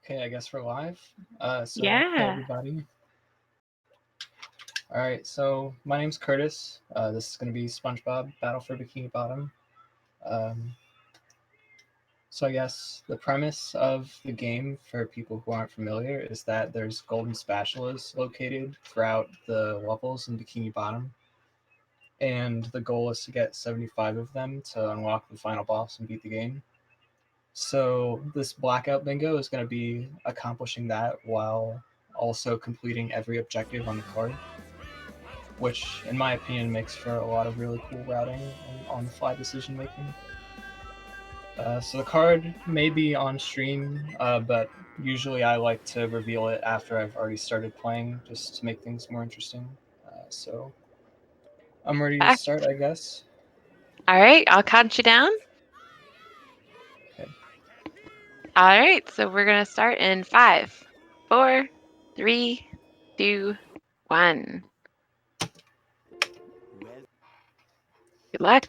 Okay, I guess we're live. Hey Yeah. everybody. All right, so my name's Curtis. This is going to be SpongeBob Battle for Bikini Bottom. Um, so I guess the premise of the game, for people who aren't familiar, is that there's golden spatulas located throughout the levels in Bikini Bottom, and the goal is to get 75 of them to unlock the final boss and beat the game. So this Blackout bingo is going to be accomplishing that while also completing every objective on the card, which in my opinion makes for a lot of really cool routing and on-the-fly decision making. So the card may be on stream, but usually I like to reveal it after I've already started playing, just to make things more interesting. So I'm ready to Back. start, I guess. All right, I'll count you down. Okay. All right, so we're gonna start in 5, 4, 3, 2, 1. Good luck.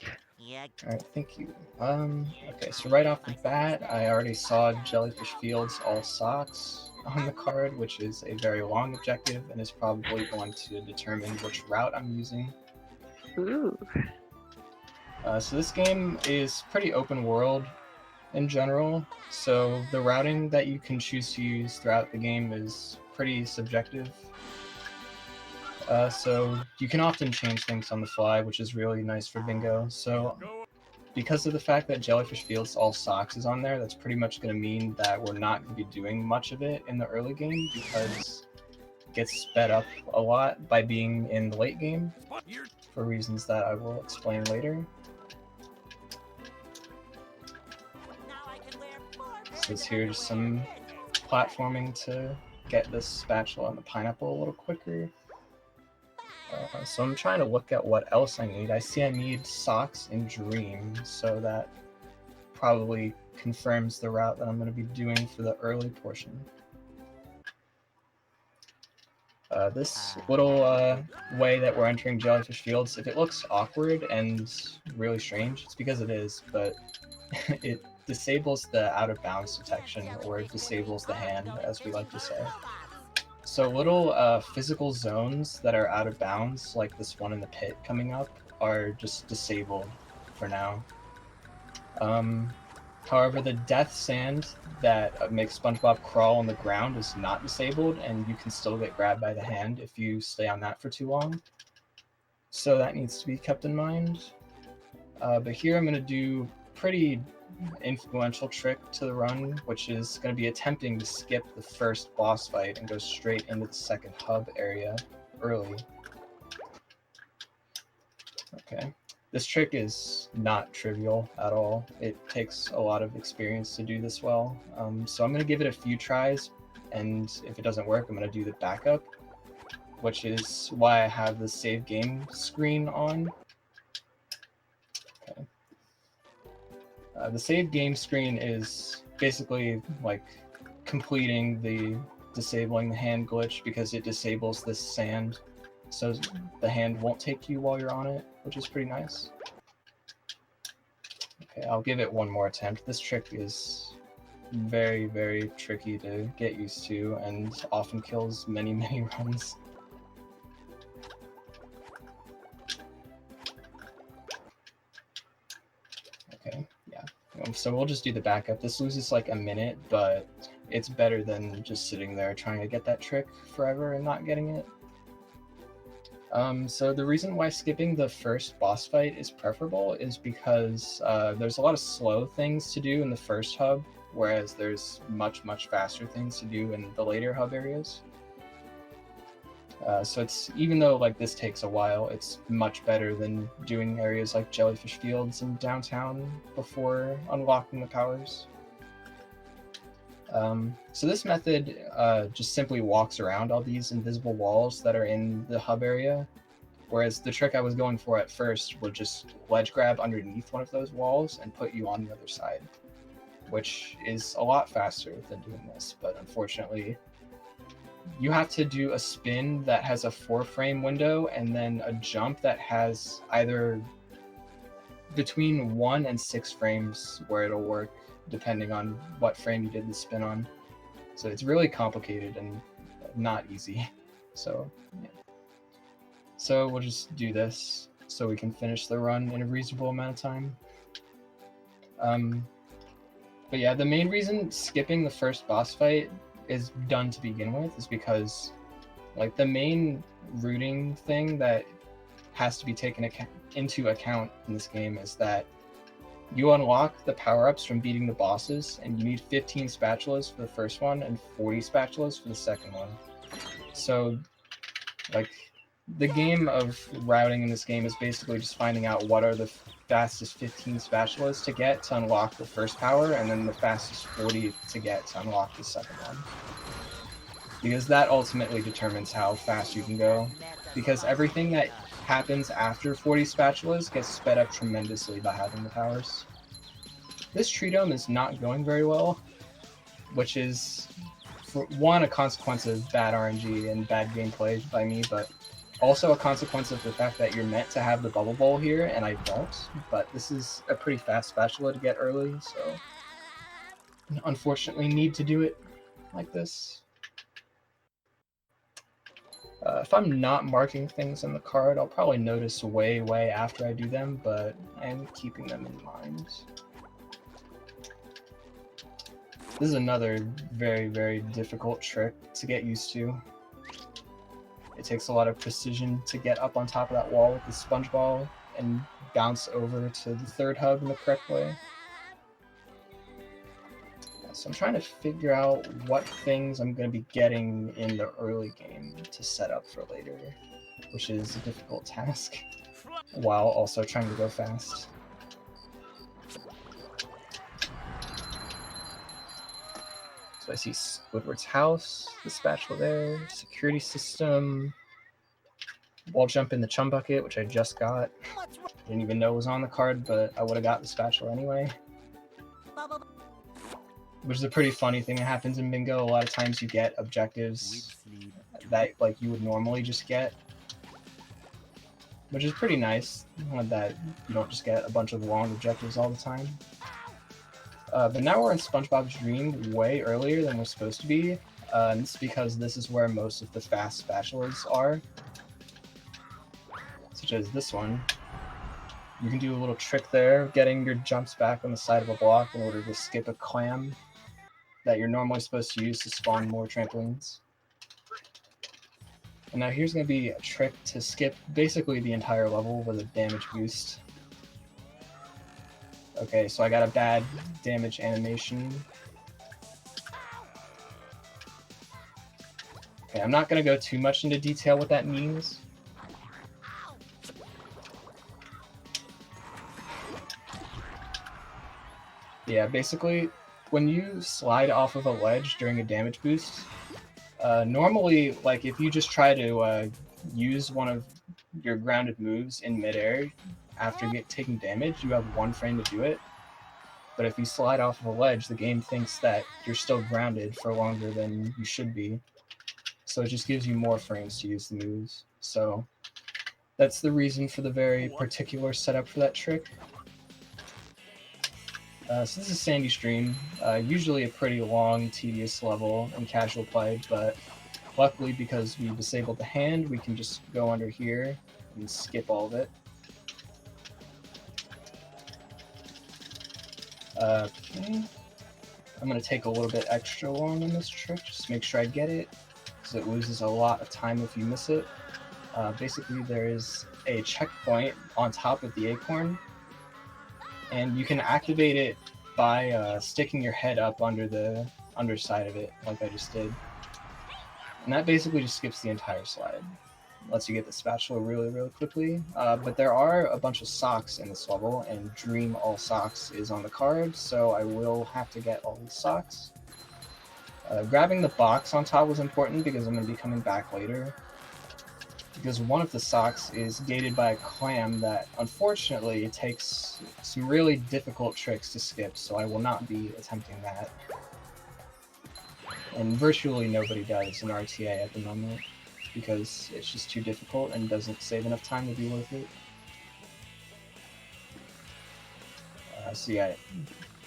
All right, thank you. Okay, so right off the bat, I already saw Jellyfish Fields all socks on the card, which is a very long objective and is probably going to determine which route I'm using. Ooh. So this game is pretty open world in general, so the routing that you can choose to use throughout the game is pretty subjective. So you can often change things on the fly, which is really nice for bingo. So because of the fact that Jellyfish Fields all socks is on there, that's pretty much going to mean that we're not going to be doing much of it in the early game because it gets sped up a lot by being in the late game for reasons that I will explain later. So here's some platforming to get this spatula on the pineapple a little quicker. So I'm trying to look at what else I need. I see I need socks and dream, so that probably confirms the route that I'm going to be doing for the early portion. This little way that we're entering Jellyfish Fields, if it looks awkward and really strange, it's because it is, but it disables the out of bounds detection, or disables the hand, as we like to say. So little physical zones that are out of bounds, like this one in the pit coming up, are just disabled for now. However, the death sand that makes SpongeBob crawl on the ground is not disabled, and you can still get grabbed by the hand if you stay on that for too long. So that needs to be kept in mind. But here I'm going to do pretty influential trick to the run, which is going to be attempting to skip the first boss fight and go straight into the second hub area early. Okay. This trick is not trivial at all. It takes a lot of experience to do this well. So I'm going to give it a few tries, and if it doesn't work, I'm going to do the backup, which is why I have the save game screen on. Okay. The save game screen is basically like completing the disabling the hand glitch, because it disables this sand, so the hand won't take you while you're on it, which is pretty nice. Okay, I'll give it one more attempt. This trick is very, very tricky to get used to and often kills many, many runs. Okay, yeah. So we'll just do the backup. This loses like a minute, but it's better than just sitting there trying to get that trick forever and not getting it. So the reason why skipping the first boss fight is preferable is because there's a lot of slow things to do in the first hub, whereas there's much, much faster things to do in the later hub areas. So it's, even though like this takes a while, it's much better than doing areas like Jellyfish Fields and downtown before unlocking the powers. So this method just simply walks around all these invisible walls that are in the hub area, whereas the trick I was going for at first would just ledge grab underneath one of those walls and put you on the other side, which is a lot faster than doing this, but unfortunately you have to do a spin that has a 4-frame window and then a jump that has either between 1 and 6 frames where it'll work, depending on what frame you did the spin on. So it's really complicated and not easy. So yeah. So we'll just do this so we can finish the run in a reasonable amount of time. But yeah, the main reason skipping the first boss fight is done to begin with is because like the main rooting thing that has to be taken into account in this game is that you unlock the power-ups from beating the bosses, and you need 15 spatulas for the first one and 40 spatulas for the second one. So like the game of routing in this game is basically just finding out what are the fastest 15 spatulas to get to unlock the first power, and then the fastest 40 to get to unlock the second one. Because that ultimately determines how fast you can go. Because everything that happens after 40 spatulas gets sped up tremendously by having the powers. This tree dome is not going very well, which is, for one, a consequence of bad RNG and bad gameplay by me, but also a consequence of the fact that you're meant to have the bubble bowl here, and I don't. But this is a pretty fast spatula to get early, so unfortunately need to do it like this. If I'm not marking things on the card, I'll probably notice way after I do them, but I am keeping them in mind. This is another very difficult trick to get used to. It takes a lot of precision to get up on top of that wall with the sponge ball and bounce over to the third hub in the correct way. So I'm trying to figure out what things I'm going to be getting in the early game to set up for later, which is a difficult task, while also trying to go fast. So I see Squidward's house, the spatula there, security system, wall jump in the chum bucket, which I just got. Didn't even know it was on the card, but I would have got the spatula anyway. Which is a pretty funny thing that happens in Bingo. A lot of times you get objectives that like you would normally just get, which is pretty nice, that you don't just get a bunch of long objectives all the time. But now we're in SpongeBob's Dream way earlier than we're supposed to be, and it's because this is where most of the fast spatulas are, such as this one. You can do a little trick there, getting your jumps back on the side of a block in order to skip a clam that you're normally supposed to use to spawn more trampolines. And now here's going to be a trick to skip basically the entire level with a damage boost. Okay, so I got a bad damage animation. Okay, I'm not going to go too much into detail what that means. Yeah, basically, when you slide off of a ledge during a damage boost, normally, like, if you just try to use one of your grounded moves in midair after taking damage, you have 1 frame to do it. But if you slide off of a ledge, the game thinks that you're still grounded for longer than you should be. So it just gives you more frames to use the moves. So that's the reason for the very particular setup for that trick. So this is Sandy Stream, usually a pretty long, tedious level in casual play, but luckily because we disabled the hand, we can just go under here and skip all of it. Okay. I'm going to take a little bit extra long on this trick, just to make sure I get it, because it loses a lot of time if you miss it. Basically, there is a checkpoint on top of the acorn, and you can activate it by sticking your head up under the underside of it, like I just did. And that basically just skips the entire slide. Lets you get the spatula really quickly. But there are a bunch of socks in this level, and Dream All Socks is on the card, so I will have to get all these socks. Grabbing the box on top was important because I'm going to be coming back later. Because one of the socks is gated by a clam that, unfortunately, takes some really difficult tricks to skip, so I will not be attempting that. And virtually nobody does in RTA at the moment, because it's just too difficult and doesn't save enough time to be worth it. So yeah,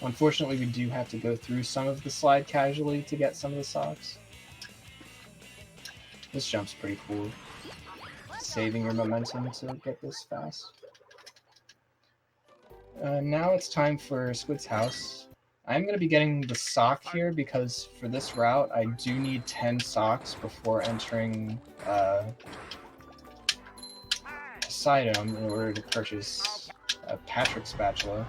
Unfortunately, we do have to go through some of the slide casually to get some of the socks. This jump's pretty cool. Saving your momentum to get this fast. Now it's time for Squid's house. I'm going to be getting the sock here because for this route, I do need 10 socks before entering this item in order to purchase a Patrick spatula,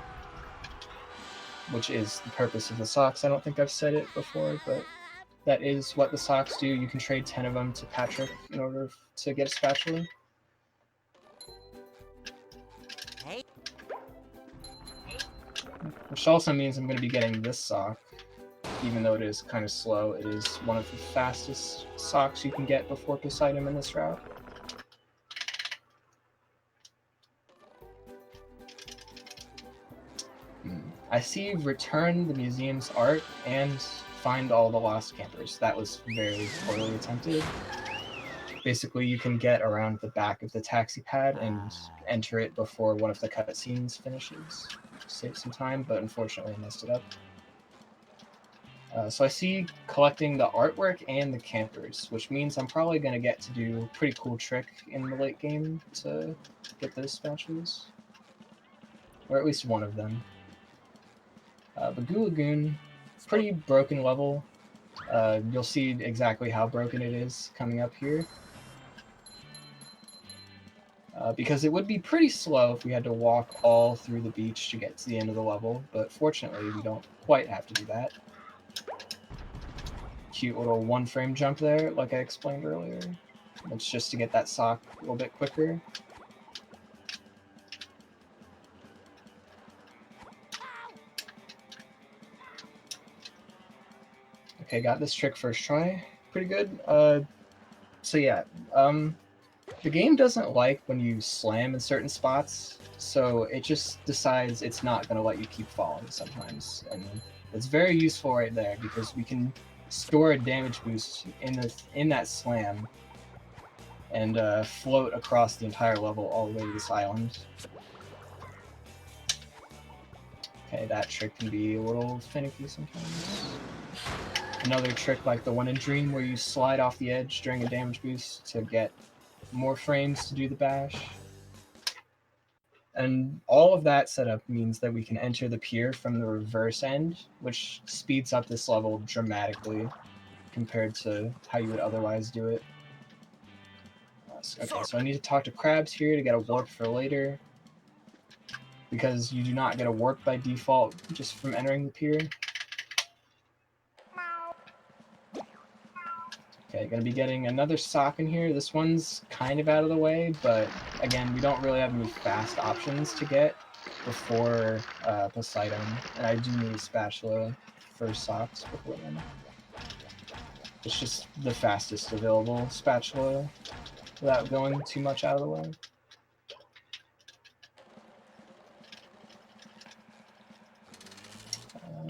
which is the purpose of the socks. I don't think I've said it before, but that is what the socks do. You can trade 10 of them to Patrick in order to get a spatula. Which also means I'm going to be getting this sock. Even though it is kind of slow, it is one of the fastest socks you can get before this item in this route. I see return the museum's art and find all the lost campers. That was very poorly attempted. Basically, you can get around the back of the taxi pad and enter it before one of the cutscenes finishes. Save some time, but unfortunately I messed it up. So I see collecting the artwork and the campers, which means I'm probably going to get to do a pretty cool trick in the late game to get those spatulas. Or at least one of them. The Goo Lagoon, pretty broken level. You'll see exactly how broken it is coming up here. Because it would be pretty slow if we had to walk all through the beach to get to the end of the level, but fortunately we don't quite have to do that. Cute little one-frame jump there, like I explained earlier. It's just to get that sock a little bit quicker. Okay, got this trick first try. Pretty good. So yeah, the game doesn't like when you slam in certain spots, so it just decides it's not going to let you keep falling sometimes. And it's very useful right there, because we can store a damage boost in that slam and float across the entire level all the way to this island. Okay, that trick can be a little finicky sometimes. Another trick like the one in Dream where you slide off the edge during a damage boost to get more frames to do the bash. And all of that setup means that we can enter the pier from the reverse end, which speeds up this level dramatically compared to how you would otherwise do it. Okay, so I need to talk to Krabs here to get a warp for later, because you do not get a warp by default just from entering the pier. Okay, gonna be getting another sock in here. This one's kind of out of the way, but again, we don't really have any fast options to get before Poseidon, and I do need a spatula for socks before then. It's just the fastest available spatula without going too much out of the way.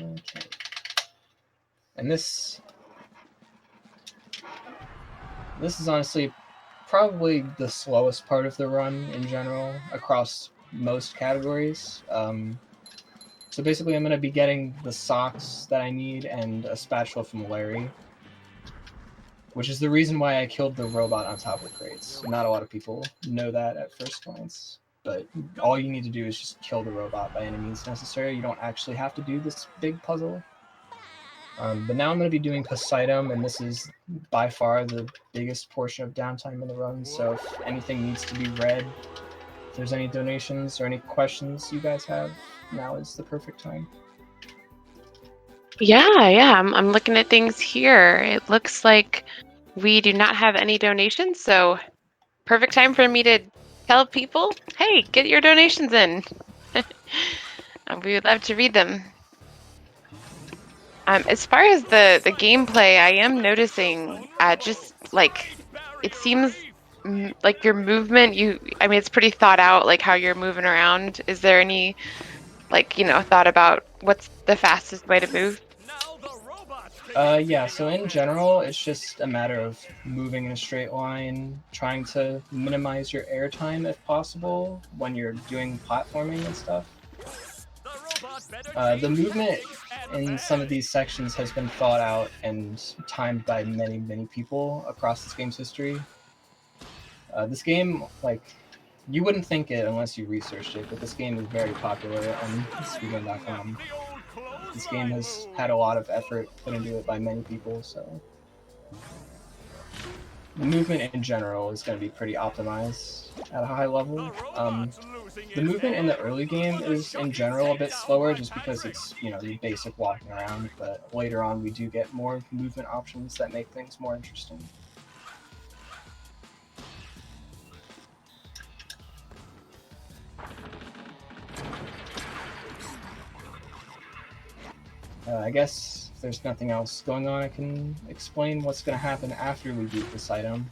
Okay. And this is honestly probably the slowest part of the run in general across most categories. So basically I'm going to be getting the socks that I need and a spatula from Larry, which is the reason why I killed the robot on top of the crates. Not a lot of people know that at first glance, but all you need to do is just kill the robot by any means necessary. You don't actually have to do this big puzzle. But now I'm going to be doing Poseidon, and this is by far the biggest portion of downtime in the run, so if anything needs to be read, if there's any donations or any questions you guys have, now is the perfect time. Yeah, I'm looking at things here. It looks like we do not have any donations, so perfect time for me to tell people, hey, get your donations in. We would love to read them. As far as the gameplay, I am noticing just like it seems like your movement. I mean, it's pretty thought out, like how you're moving around. Is there any thought about what's the fastest way to move? Yeah, so in general, it's just a matter of moving in a straight line, trying to minimize your airtime if possible when you're doing platforming and stuff. The movement in some of these sections has been thought out and timed by many, many people across this game's history. This game, like, you wouldn't think it unless you researched it, but this game is very popular on speedrun.com. This game has had a lot of effort put into it by many people, so the movement in general is going to be pretty optimized at a high level. The movement in the early game is in general a bit slower just because it's, you know, your basic walking around, but later on we do get more movement options that make things more interesting. I guess if there's nothing else going on, I can explain what's going to happen after we beat this item.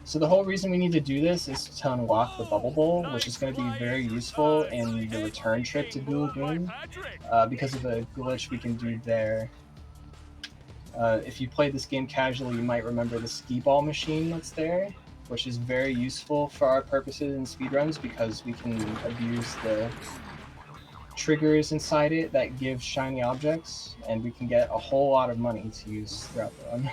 So the whole reason we need to do this is to unlock the Bubble Bowl, which is going to be very useful in the return trip to Goo Lagoon because of a glitch we can do there. If you played this game casually, you might remember the skee ball machine that's there, which is very useful for our purposes in speedruns because we can abuse the triggers inside it that give shiny objects, and we can get a whole lot of money to use throughout the run.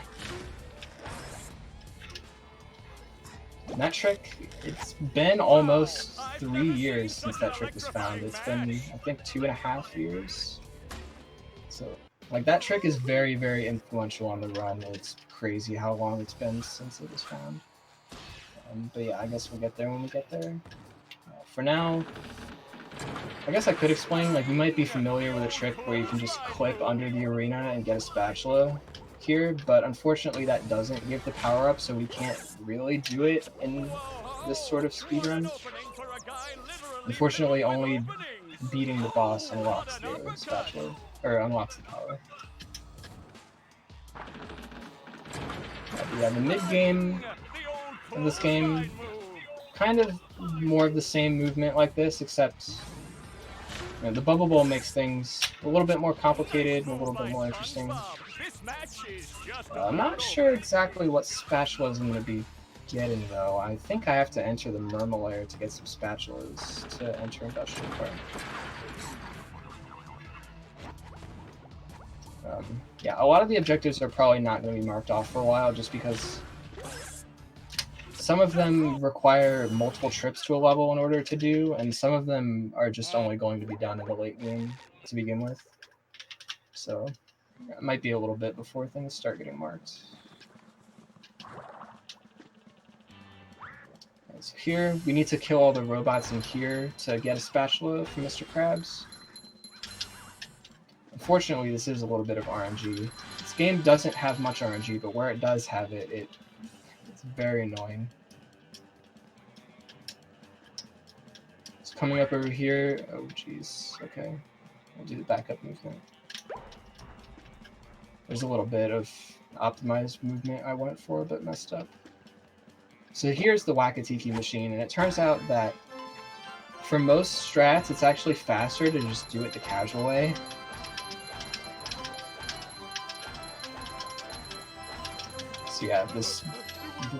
And that trick, it's been almost 3 years since that trick was found. It's been, I think, 2.5 years. So, like, that trick is very, very influential on the run. It's crazy how long it's been since it was found. But yeah, I guess we'll get there when we get there. For now, I guess I could explain, like, you might be familiar with a trick where you can just clip under the arena and get a spatula here, but unfortunately that doesn't give the power-up, so we can't really do it in this sort of speedrun. Unfortunately, only beating the boss unlocks the spatula, or unlocks the power. Yeah, the mid-game of this game, kind of more of the same movement like this, except you know, the Bubble Bowl makes things a little bit more complicated and a little bit more interesting. I'm not sure exactly what spatulas I'm going to be getting, though. I think I have to enter the Murmur to get some spatulas to enter Industrial Park. Yeah, a lot of the objectives are probably not going to be marked off for a while, just because some of them require multiple trips to a level in order to do, and some of them are just only going to be done in the late game to begin with. So it might be a little bit before things start getting marked. Right, so here, we need to kill all the robots in here to get a spatula from Mr. Krabs. Unfortunately, this is a little bit of RNG. This game doesn't have much RNG, but where it does have it, it's very annoying. It's coming up over here. Oh, jeez. Okay. I'll do the backup movement. There's a little bit of optimized movement I went for, but messed up. So here's the Wakatiki machine, and it turns out that for most strats, it's actually faster to just do it the casual way. So yeah, this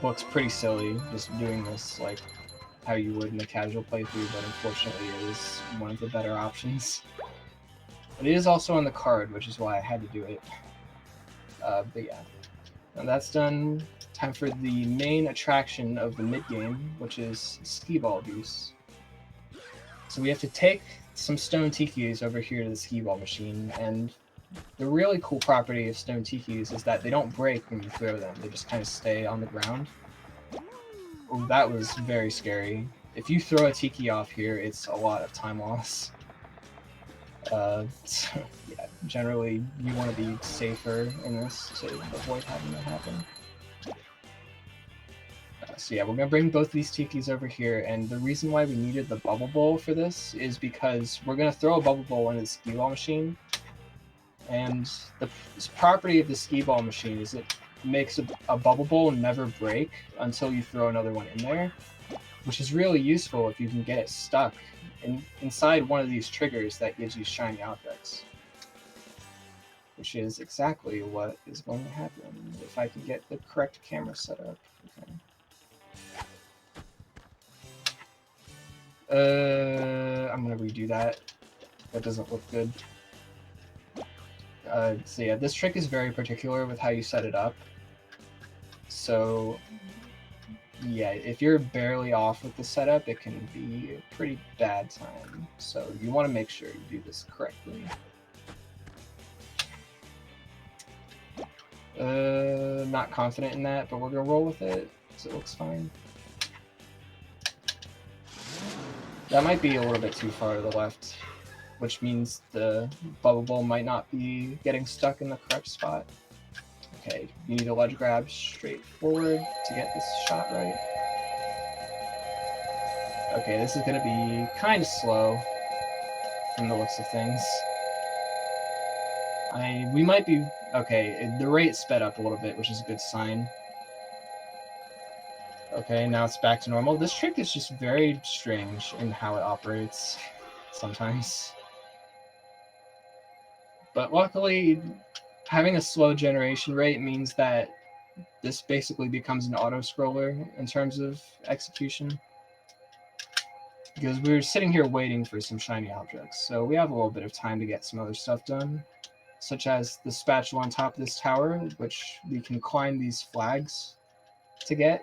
looks pretty silly, just doing this like how you would in a casual playthrough, but unfortunately it is one of the better options. But it is also on the card, which is why I had to do it. But yeah, now that's done. Time for the main attraction of the mid-game, which is skee ball abuse. So we have to take some stone tikis over here to the skee ball machine, and the really cool property of stone tikis is that they don't break when you throw them. They just kind of stay on the ground. Ooh, that was very scary. If you throw a tiki off here, it's a lot of time loss. So, yeah, generally you want to be safer in this to avoid having that happen. So yeah, we're going to bring both these tikis over here, and the reason why we needed the Bubble Bowl for this is because we're going to throw a Bubble Bowl into the skee ball machine, and the property of the skee ball machine is it makes a Bubble Bowl never break until you throw another one in there, which is really useful if you can get it stuck inside one of these triggers that gives you shiny objects, which is exactly what is going to happen if I can get the correct camera set up. Okay. I'm whenever you do that. That doesn't look good. So yeah, this trick is very particular with how you set it up. So yeah, if you're barely off with the setup, it can be a pretty bad time. So you want to make sure you do this correctly. Not confident in that, but we're gonna roll with it because it looks fine. That might be a little bit too far to the left, which means the bubble bowl might not be getting stuck in the correct spot. Okay, you need a ledge grab straight forward to get this shot right. Okay, this is gonna be kind of slow from the looks of things. We might be okay. The rate sped up a little bit, which is a good sign. Okay, now it's back to normal. This trick is just very strange in how it operates sometimes. But luckily, having a slow generation rate means that this basically becomes an auto-scroller in terms of execution. Because we're sitting here waiting for some shiny objects, so we have a little bit of time to get some other stuff done, such as the spatula on top of this tower, which we can climb these flags to get.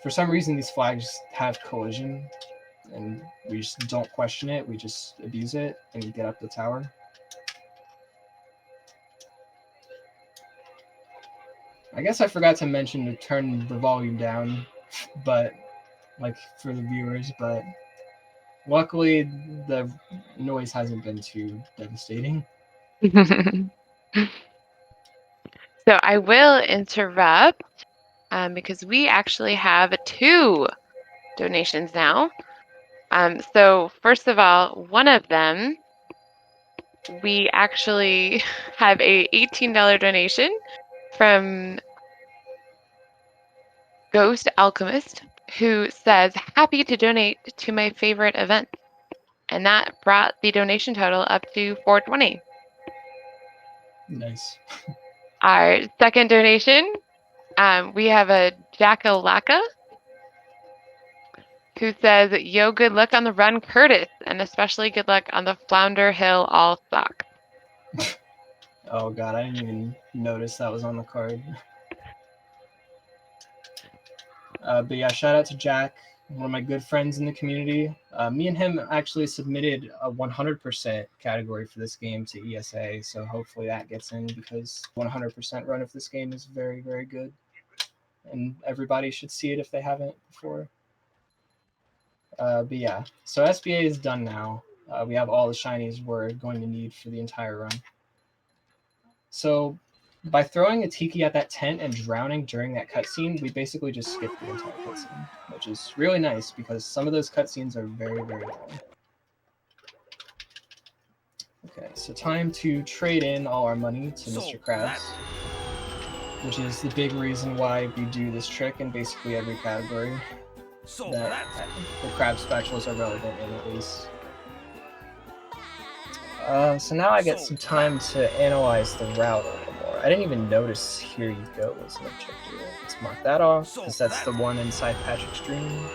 For some reason, these flags have collision, and we just don't question it, we just abuse it and get up the tower. I guess I forgot to mention to turn the volume down, but like for the viewers, but luckily the noise hasn't been too devastating. So I will interrupt because we actually have 2 donations now. So first of all, one of them, we actually have a $18 donation from Ghost Alchemist, who says, happy to donate to my favorite event. And that brought the donation total up to $4.20. Nice. Our second donation, we have a Jackalaka, who says, yo, good luck on the run, Curtis, and especially good luck on the Flounder Hill All Stock. Oh god, I didn't even notice that was on the card. But yeah, shout out to Jack, one of my good friends in the community. Me and him actually submitted a 100% category for this game to ESA, so hopefully that gets in because 100% run of this game is very, very good. And everybody should see it if they haven't before. But yeah, so SBA is done now. We have all the shinies we're going to need for the entire run. So by throwing a tiki at that tent and drowning during that cutscene, we basically just skipped the entire cutscene, which is really nice because some of those cutscenes are very, very long. Okay, so time to trade in all our money to Mr. Krabs, which is the big reason why we do this trick in basically every category that the crab spatulas are relevant in, at least. So now I get some time to analyze the route a little more. I didn't even notice here you go as an objective. Let's mark that off, because that's the one inside Patrick's dream.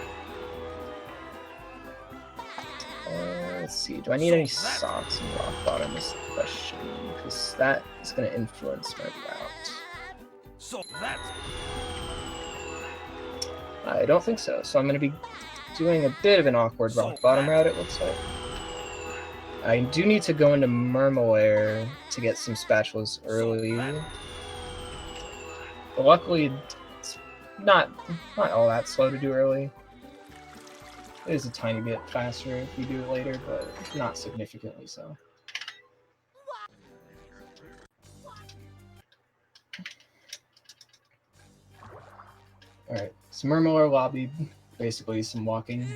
Let's see, do I need any socks in rock bottom is the question, because that is going to influence my route. I don't think so, so I'm going to be doing a bit of an awkward rock bottom route, it looks like. I do need to go into Murmelair to get some spatulas early. But luckily, it's not all that slow to do early. It is a tiny bit faster if you do it later, but not significantly so. Alright, so Murmelair lobby, basically some walking.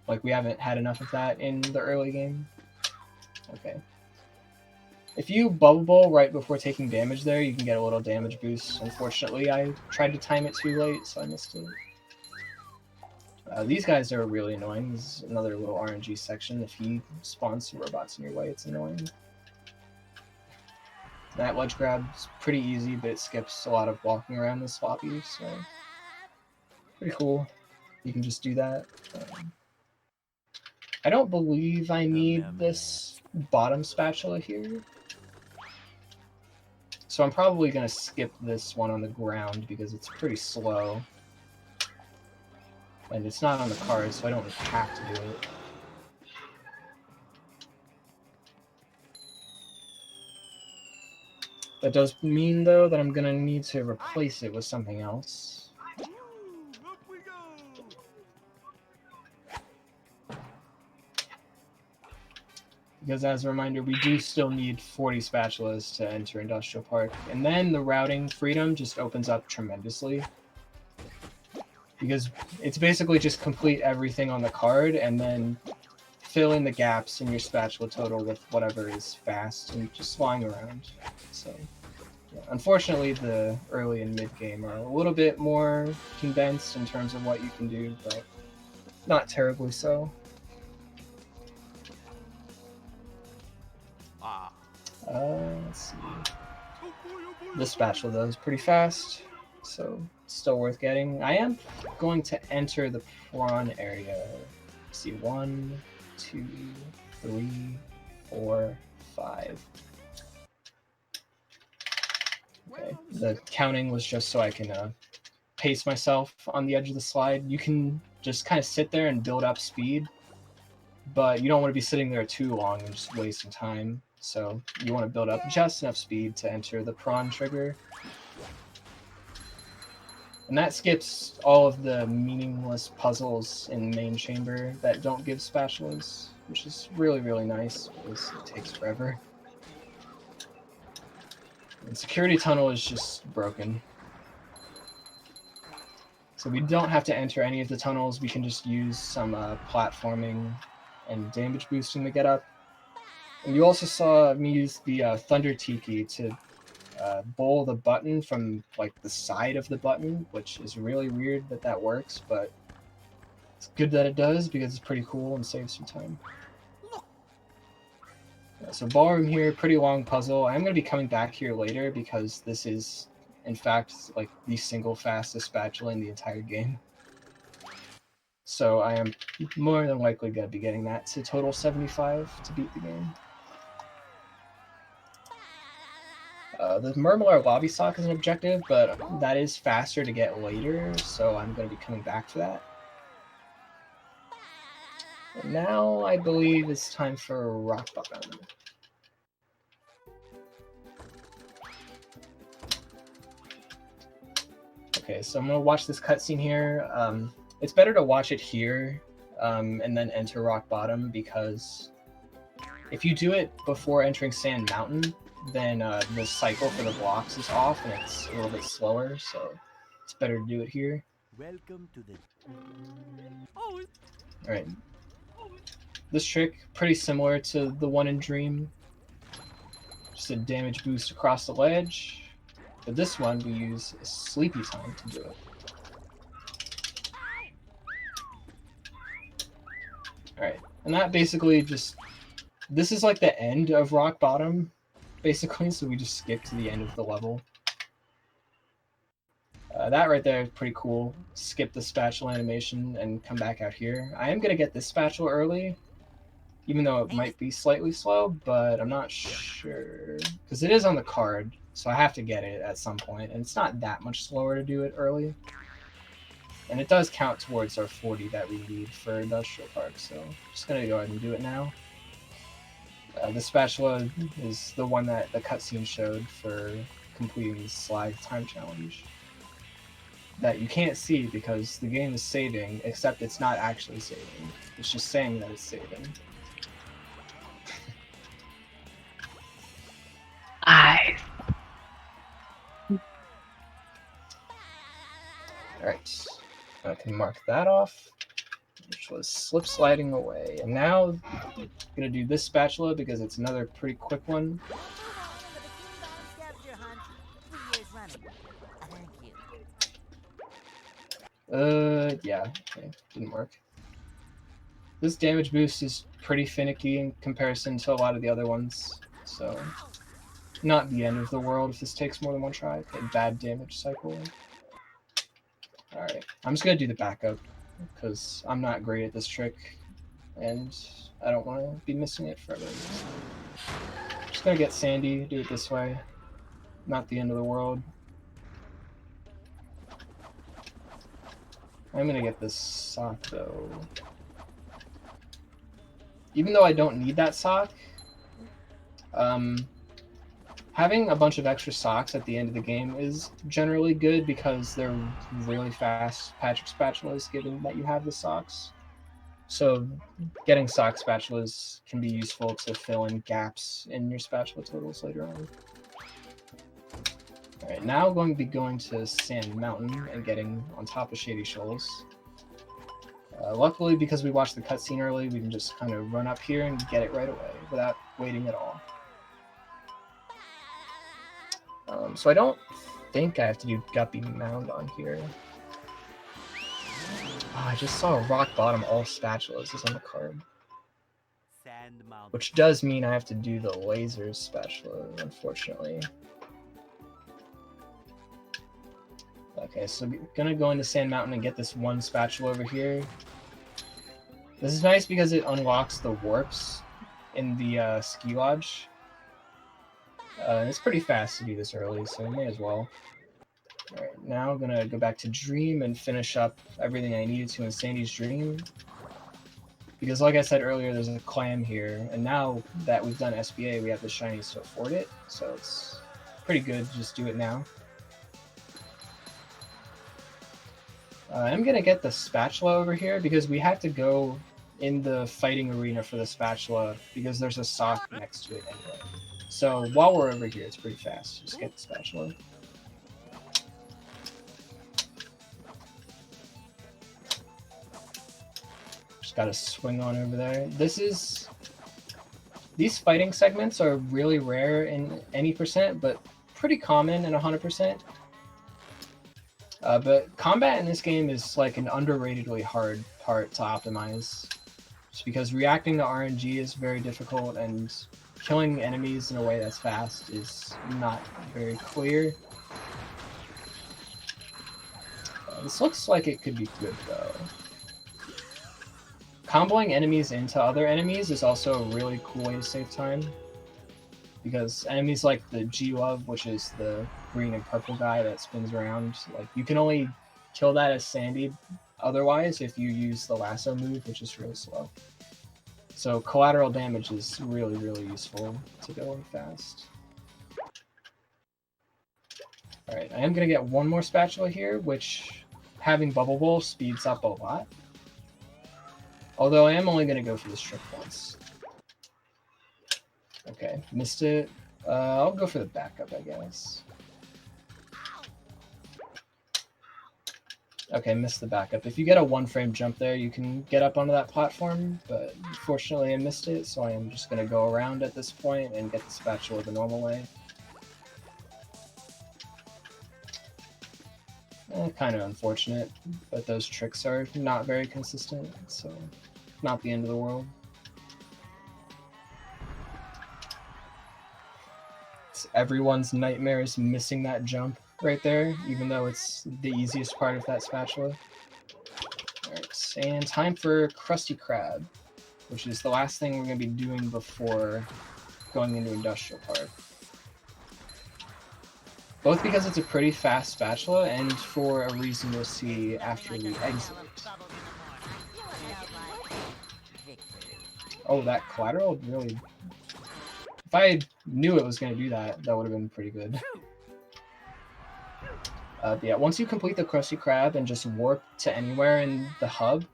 Like, we haven't had enough of that in the early game. Okay. If you bubble bowl right before taking damage there, you can get a little damage boost. Unfortunately, I tried to time it too late, so I missed it. These guys are really annoying. This is another little RNG section. If he spawns some robots in your way, it's annoying. That ledge grab's pretty easy, but it skips a lot of walking around the sloppy, so pretty cool. You can just do that. I don't believe I need this bottom spatula here. So I'm probably going to skip this one on the ground because it's pretty slow. And it's not on the card, so I don't have to do it. That does mean, though, that I'm going to need to replace it with something else. Because as a reminder, we do still need 40 spatulas to enter Industrial Park. And then the routing freedom just opens up tremendously. Because it's basically just complete everything on the card and then fill in the gaps in your spatula total with whatever is fast and just flying around. So, yeah. Unfortunately, the early and mid game are a little bit more condensed in terms of what you can do, but not terribly so. Let's see. This spatula, though, is pretty fast, so it's still worth getting. I am going to enter the prawn area. Let's see, 1, 2, 3, 4, 5. Okay, the counting was just so I can pace myself on the edge of the slide. You can just kind of sit there and build up speed, but you don't want to be sitting there too long and just wasting time. So you want to build up just enough speed to enter the prawn trigger. And that skips all of the meaningless puzzles in the main chamber that don't give spatulas, which is really, really nice because it takes forever. And security tunnel is just broken. So we don't have to enter any of the tunnels. We can just use some platforming and damage boosting to get up. And you also saw me use the Thunder Tiki to bowl the button from like the side of the button, which is really weird that that works, but it's good that it does because it's pretty cool and saves some time. Yeah, so ballroom here, pretty long puzzle. I'm going to be coming back here later because this is, in fact, like the single fastest spatula in the entire game. So I am more than likely going to be getting that to total 75 to beat the game. The Murmillar Lobby Sock is an objective, but that is faster to get later, so I'm going to be coming back for that. And now I believe it's time for Rock Bottom. Okay, so I'm going to watch this cutscene here. It's better to watch it here and then enter Rock Bottom, because if you do it before entering Sand Mountain, then the cycle for the blocks is off and it's a little bit slower, so it's better to do it here. Welcome to the... Alright. This trick, pretty similar to the one in Dream. Just a damage boost across the ledge. But this one, we use Sleepy Time to do it. Alright, and that basically just... This is like the end of Rock Bottom, basically, so we just skip to the end of the level. That right there is pretty cool. Skip the spatula animation and come back out here. I am going to get this spatula early, even though it might be slightly slow, but I'm not sure. Because it is on the card, so I have to get it at some point, and it's not that much slower to do it early. And it does count towards our 40 that we need for Industrial Park, so I'm just going to go ahead and do it now. The spatula is the one that the cutscene showed for completing the slide time challenge. That you can't see because the game is saving, except it's not actually saving. It's just saying that it's saving. Eyes. Alright, I can mark that off, which was slip sliding away. And now I'm going to do this spatula because it's another pretty quick one. Yeah, okay, didn't work. This damage boost is pretty finicky in comparison to a lot of the other ones, so not the end of the world if this takes more than one try. Okay, bad damage cycle. Alright, I'm just gonna do the backup, because I'm not great at this trick. and I don't want to be missing it forever. Just gonna get Sandy, do it this way. Not the end of the world. I'm gonna get this sock though. Even though I don't need that sock, having a bunch of extra socks at the end of the game is generally good because they're really fast Patrick spatulas given that you have the socks. So getting sock spatulas can be useful to fill in gaps in your spatula totals later on. Alright, now I'm going to be going to Sand Mountain and getting on top of Shady Shoals. Luckily, because we watched the cutscene early, we can just kind of run up here and get it right away without waiting at all. So I don't think I have to do Guppy Mound on here. Oh, I just saw rock bottom all spatulas is on the card. Which does mean I have to do the lasers spatula, unfortunately. Okay, so I'm gonna go into Sand Mountain and get this one spatula over here. This is nice because it unlocks the warps in the ski lodge. It's pretty fast to do this early, so I may as well. Alright, now I'm gonna go back to Dream and finish up everything I needed to in Sandy's Dream. Because like I said earlier, there's a clam here, and now that we've done SBA, we have the shinies to afford it, so it's pretty good to just do it now. I'm gonna get the spatula over here because we have to go in the fighting arena for the spatula because there's a sock next to it anyway. So while we're over here, it's pretty fast. Just get the spatula. Just gotta swing on over there. These fighting segments are really rare in any percent, but pretty common in 100%. But combat in this game is like an underratedly hard part to optimize. Just because reacting to RNG is very difficult and killing enemies in a way that's fast is not very clear. This looks like it could be good though. Comboing enemies into other enemies is also a really cool way to save time. Because enemies like the G-Love, which is the green and purple guy that spins around, like you can only kill that as Sandy otherwise if you use the lasso move, which is really slow. So collateral damage is really, really useful to go in fast. Alright, I am going to get one more spatula here, which having Bubble Bowl speeds up a lot. Although I am only going to go for this trick once. Okay, missed it. I'll go for the backup, I guess. Okay, missed the backup. If you get a one-frame jump there, you can get up onto that platform, but unfortunately I missed it, so I am just going to go around at this point and get the spatula the normal way. Kind of unfortunate, but those tricks are not very consistent, so not the end of the world. It's everyone's nightmare is missing that jump right there, even though it's the easiest part of that spatula. Alright, and time for Krusty Krab, which is the last thing we're going to be doing before going into Industrial Park. Both because it's a pretty fast spatula and for a reason we'll see after we exit. Oh, that collateral really... If I knew it was going to do that, that would have been pretty good. But yeah, once you complete the Krusty Krab and just warp to anywhere in the hub,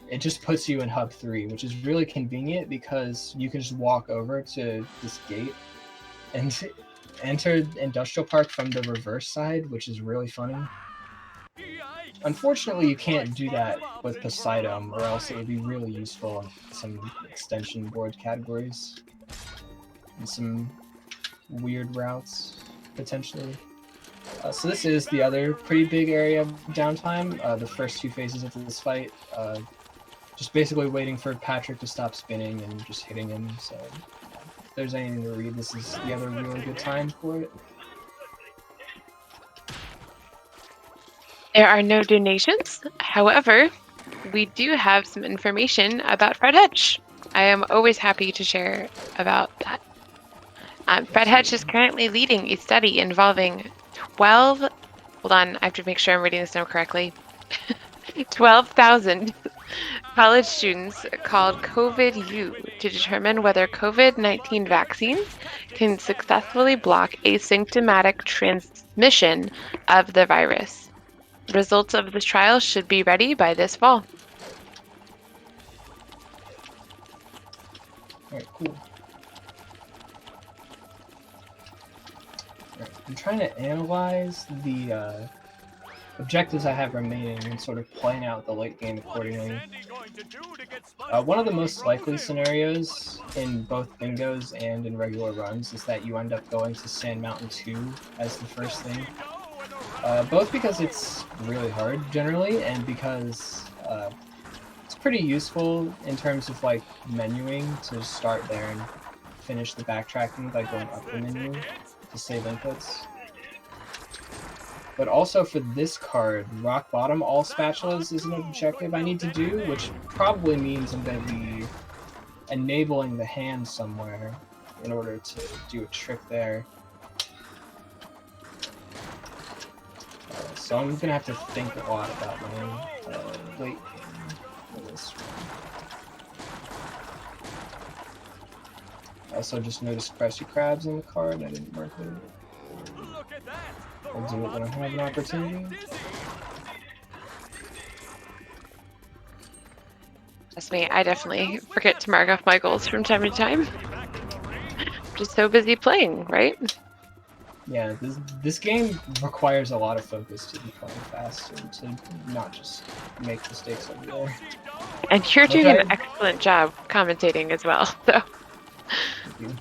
it just puts you in Hub 3, which is really convenient because you can just walk over to this gate and enter Industrial Park from the reverse side, which is really funny. Unfortunately, you can't do that with Poseidon, or else it would be really useful in some extension board categories. And some weird routes, potentially. So this is the other pretty big area of downtime, the first two phases of this fight. Just basically waiting for Patrick to stop spinning and just hitting him, so if there's anything to read, this is the other really good time for it. There are no donations. However, we do have some information about Fred Hutch. I am always happy to share about that. Fred Hutch is currently leading a study involving 12, hold on, I have to make sure I'm reading this down correctly, 12,000 college students called COVID-U to determine whether COVID-19 vaccines can successfully block asymptomatic transmission of the virus. Results of the trial should be ready by this fall. Alright, cool. Alright, I'm trying to analyze the objectives I have remaining and sort of plan out the late game accordingly. One of the most likely scenarios in both bingos and in regular runs is that you end up going to Sand Mountain 2 as the first thing. Both because it's really hard generally, and because it's pretty useful in terms of like menuing to start there and finish the backtracking by going up the menu to save inputs. But also for this card, Rock Bottom all spatulas is an objective I need to do, which probably means I'm going to be enabling the hand somewhere in order to do a trick there. So I'm going to have to think a lot about my late game for this one. I also just noticed Krusty Krabs in the card. I didn't mark it. I'll do it when I have an opportunity. That's me. I definitely forget to mark off my goals from time to time. I'm just so busy playing, right? Yeah, this game requires a lot of focus to be playing fast and to not just make mistakes everywhere. And you're doing an excellent job commentating as well, so. Thank you.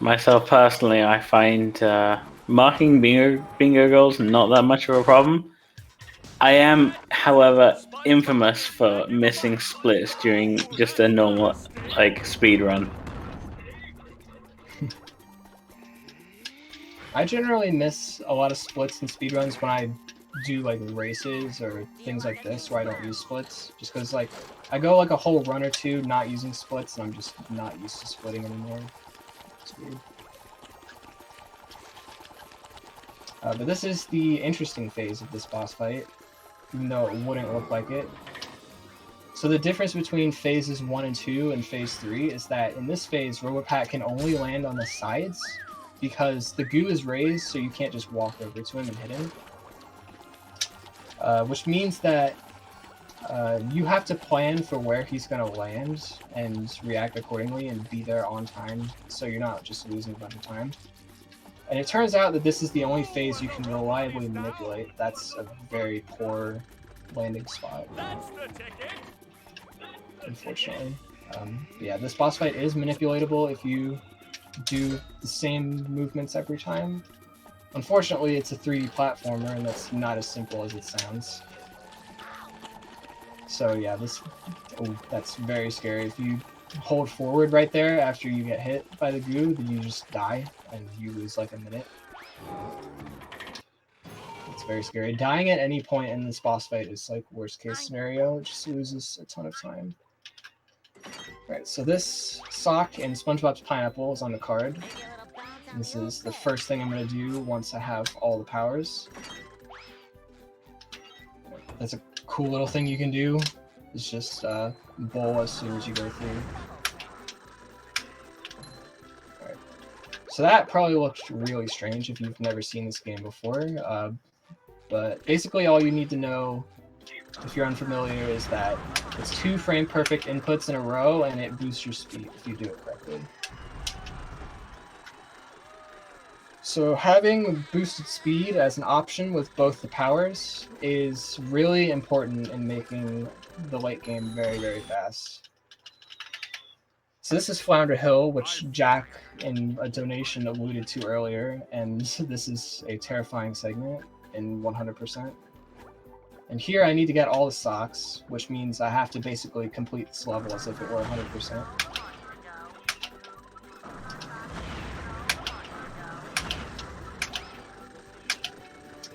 Myself personally, I find marking bingo goals not that much of a problem. I am, however, infamous for missing splits during just a normal speed run. I generally miss a lot of splits and speedruns when I do like races or things like this where I don't use splits, just because like I go like a whole run or two not using splits and I'm just not used to splitting anymore. It's weird. But this is the interesting phase of this boss fight, even though it wouldn't look like it. So the difference between phases 1 and 2 and phase 3 is that in this phase, Robopat can only land on the sides because the goo is raised, so you can't just walk over to him and hit him. Which means that you have to plan for where he's going to land and react accordingly and be there on time, so you're not just losing a bunch of time. And it turns out that this is the only phase you can reliably manipulate. That's a very poor landing spot, unfortunately. Yeah, this boss fight is manipulatable if you do the same movements every time. Unfortunately, it's a 3D platformer, and that's not as simple as it sounds. So yeah, that's very scary. If you hold forward right there after you get hit by the goo, then you just die, and you lose like a minute. It's very scary. Dying at any point in this boss fight is like worst case scenario. It just loses a ton of time. Alright, so this sock and SpongeBob's pineapple is on the card. This is the first thing I'm going to do once I have all the powers. That's a cool little thing you can do. It's just bowl as soon as you go through. Alright. So that probably looks really strange if you've never seen this game before. But basically all you need to know, if you're unfamiliar, is that it's 2 frame perfect inputs in a row and it boosts your speed if you do it correctly. So having boosted speed as an option with both the powers is really important in making the late game very, very fast. So this is Flounder Hill, which Jack in a donation alluded to earlier, and this is a terrifying segment in 100%. And here I need to get all the socks, which means I have to basically complete this level as if it were 100%.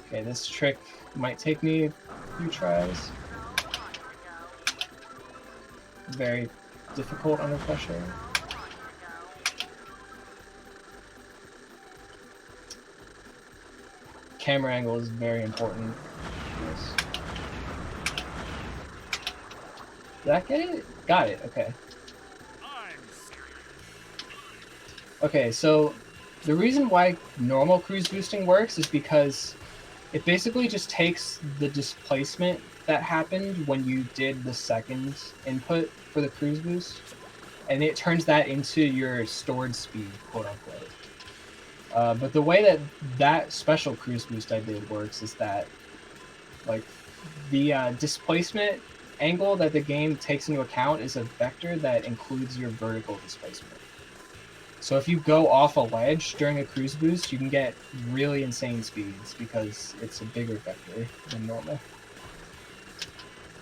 Okay, this trick might take me a few tries. Very difficult under pressure. Camera angle is very important. Yes. Did I get it? Got it, okay. Okay, so the reason why normal cruise boosting works is because it basically just takes the displacement that happened when you did the second input for the cruise boost, and it turns that into your stored speed, quote unquote. But the way that that special cruise boost I did works is that, like, the displacement angle that the game takes into account is a vector that includes your vertical displacement. So if you go off a ledge during a cruise boost, you can get really insane speeds because it's a bigger vector than normal.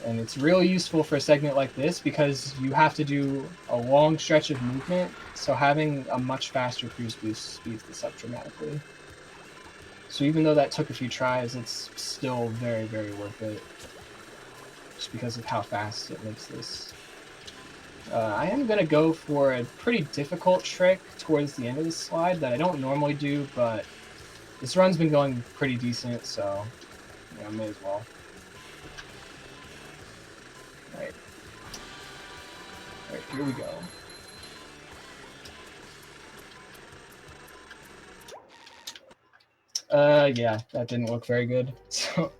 And it's really useful for a segment like this because you have to do a long stretch of movement, so having a much faster cruise boost speeds this up dramatically. So even though that took a few tries, it's still very, very worth it, just because of how fast it makes this. I am going to go for a pretty difficult trick towards the end of the slide that I don't normally do, but this run's been going pretty decent, so may as well. Alright, here we go. Yeah, that didn't look very good. So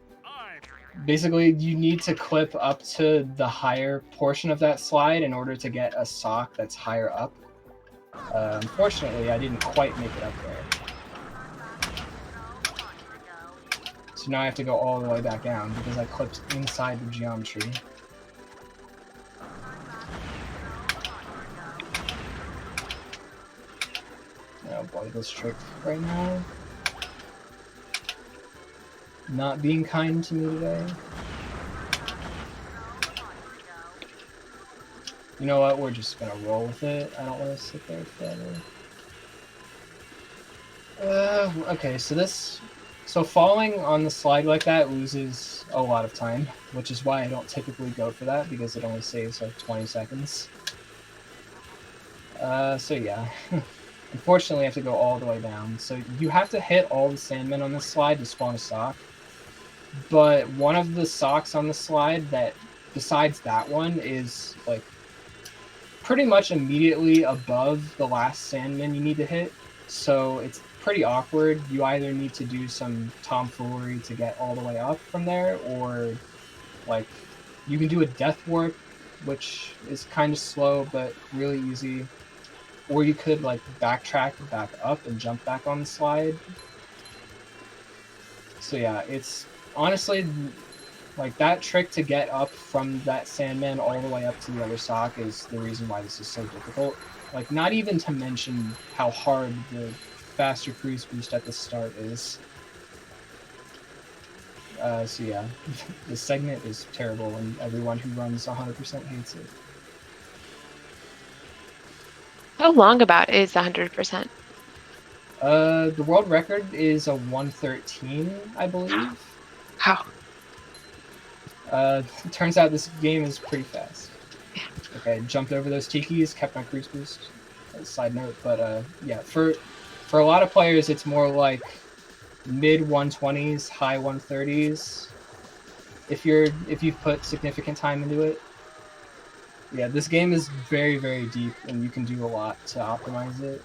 basically, you need to clip up to the higher portion of that slide in order to get a sock that's higher up. Unfortunately, I didn't quite make it up there. So now I have to go all the way back down because I clipped inside the geometry. Oh boy, this trick right now. Not being kind to me today. You know what? We're just gonna roll with it. I don't want to sit there forever. Okay, so falling on the slide like that loses a lot of time, which is why I don't typically go for that because it only saves like 20 seconds. So yeah. Unfortunately, I have to go all the way down. So you have to hit all the sandmen on this slide to spawn a sock. But one of the socks on the slide that, besides that one, is like pretty much immediately above the last sandman you need to hit. So it's pretty awkward. You either need to do some tomfoolery to get all the way up from there, or like you can do a death warp, which is kind of slow but really easy. Or you could like backtrack back up and jump back on the slide. So yeah, it's honestly like that trick to get up from that sandman all the way up to the other sock is the reason why this is so difficult. Like, not even to mention how hard the faster cruise boost at the start is. So yeah, this segment is terrible and everyone who runs 100% hates it. How long about is 100%? The world record is a 113, I believe. How? It turns out this game is pretty fast. Yeah. Okay, jumped over those tikis, kept my cruise boost. Side note, but yeah, for a lot of players, it's more like mid 120s, high 130s. If you've put significant time into it. Yeah, this game is very, very deep, and you can do a lot to optimize it,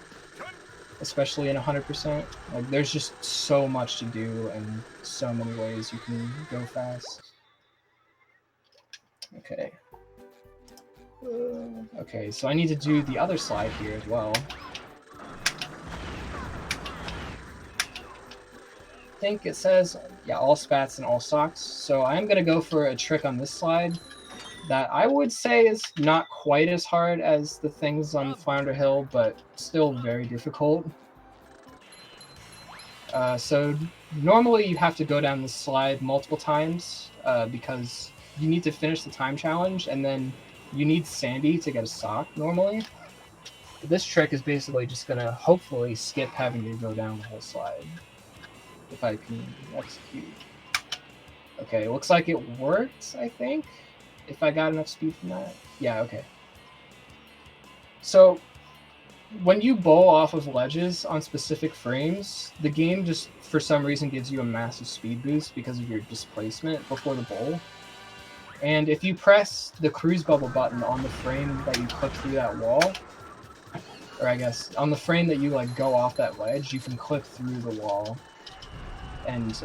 especially in 100%. Like, there's just so much to do and so many ways you can go fast. Okay. Okay, so I need to do the other slide here as well. I think it says, yeah, all spats and all socks. So I'm going to go for a trick on this slide that I would say is not quite as hard as the things on Flounder Hill, but still very difficult. So normally you have to go down the slide multiple times because you need to finish the time challenge, and then you need Sandy to get a sock normally. But this trick is basically just going to hopefully skip having to go down the whole slide. if I can execute. Okay, looks like it worked, I think. If I got enough speed from that. Yeah, okay. So, when you bowl off of ledges on specific frames, the game just, for some reason, gives you a massive speed boost because of your displacement before the bowl. And if you press the cruise bubble button on the frame that you click through that wall, or I guess on the frame that you like go off that ledge, you can click through the wall. And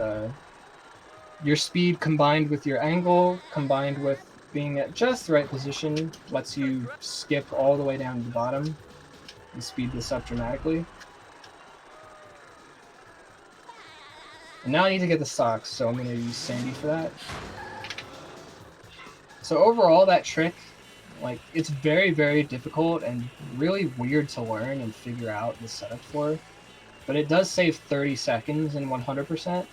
your speed combined with your angle, combined with being at just the right position, lets you skip all the way down to the bottom and speed this up dramatically. And now I need to get the socks, so I'm going to use Sandy for that. So overall, that trick, like, it's very, very difficult and really weird to learn and figure out the setup for. But it does save 30 seconds in 100%.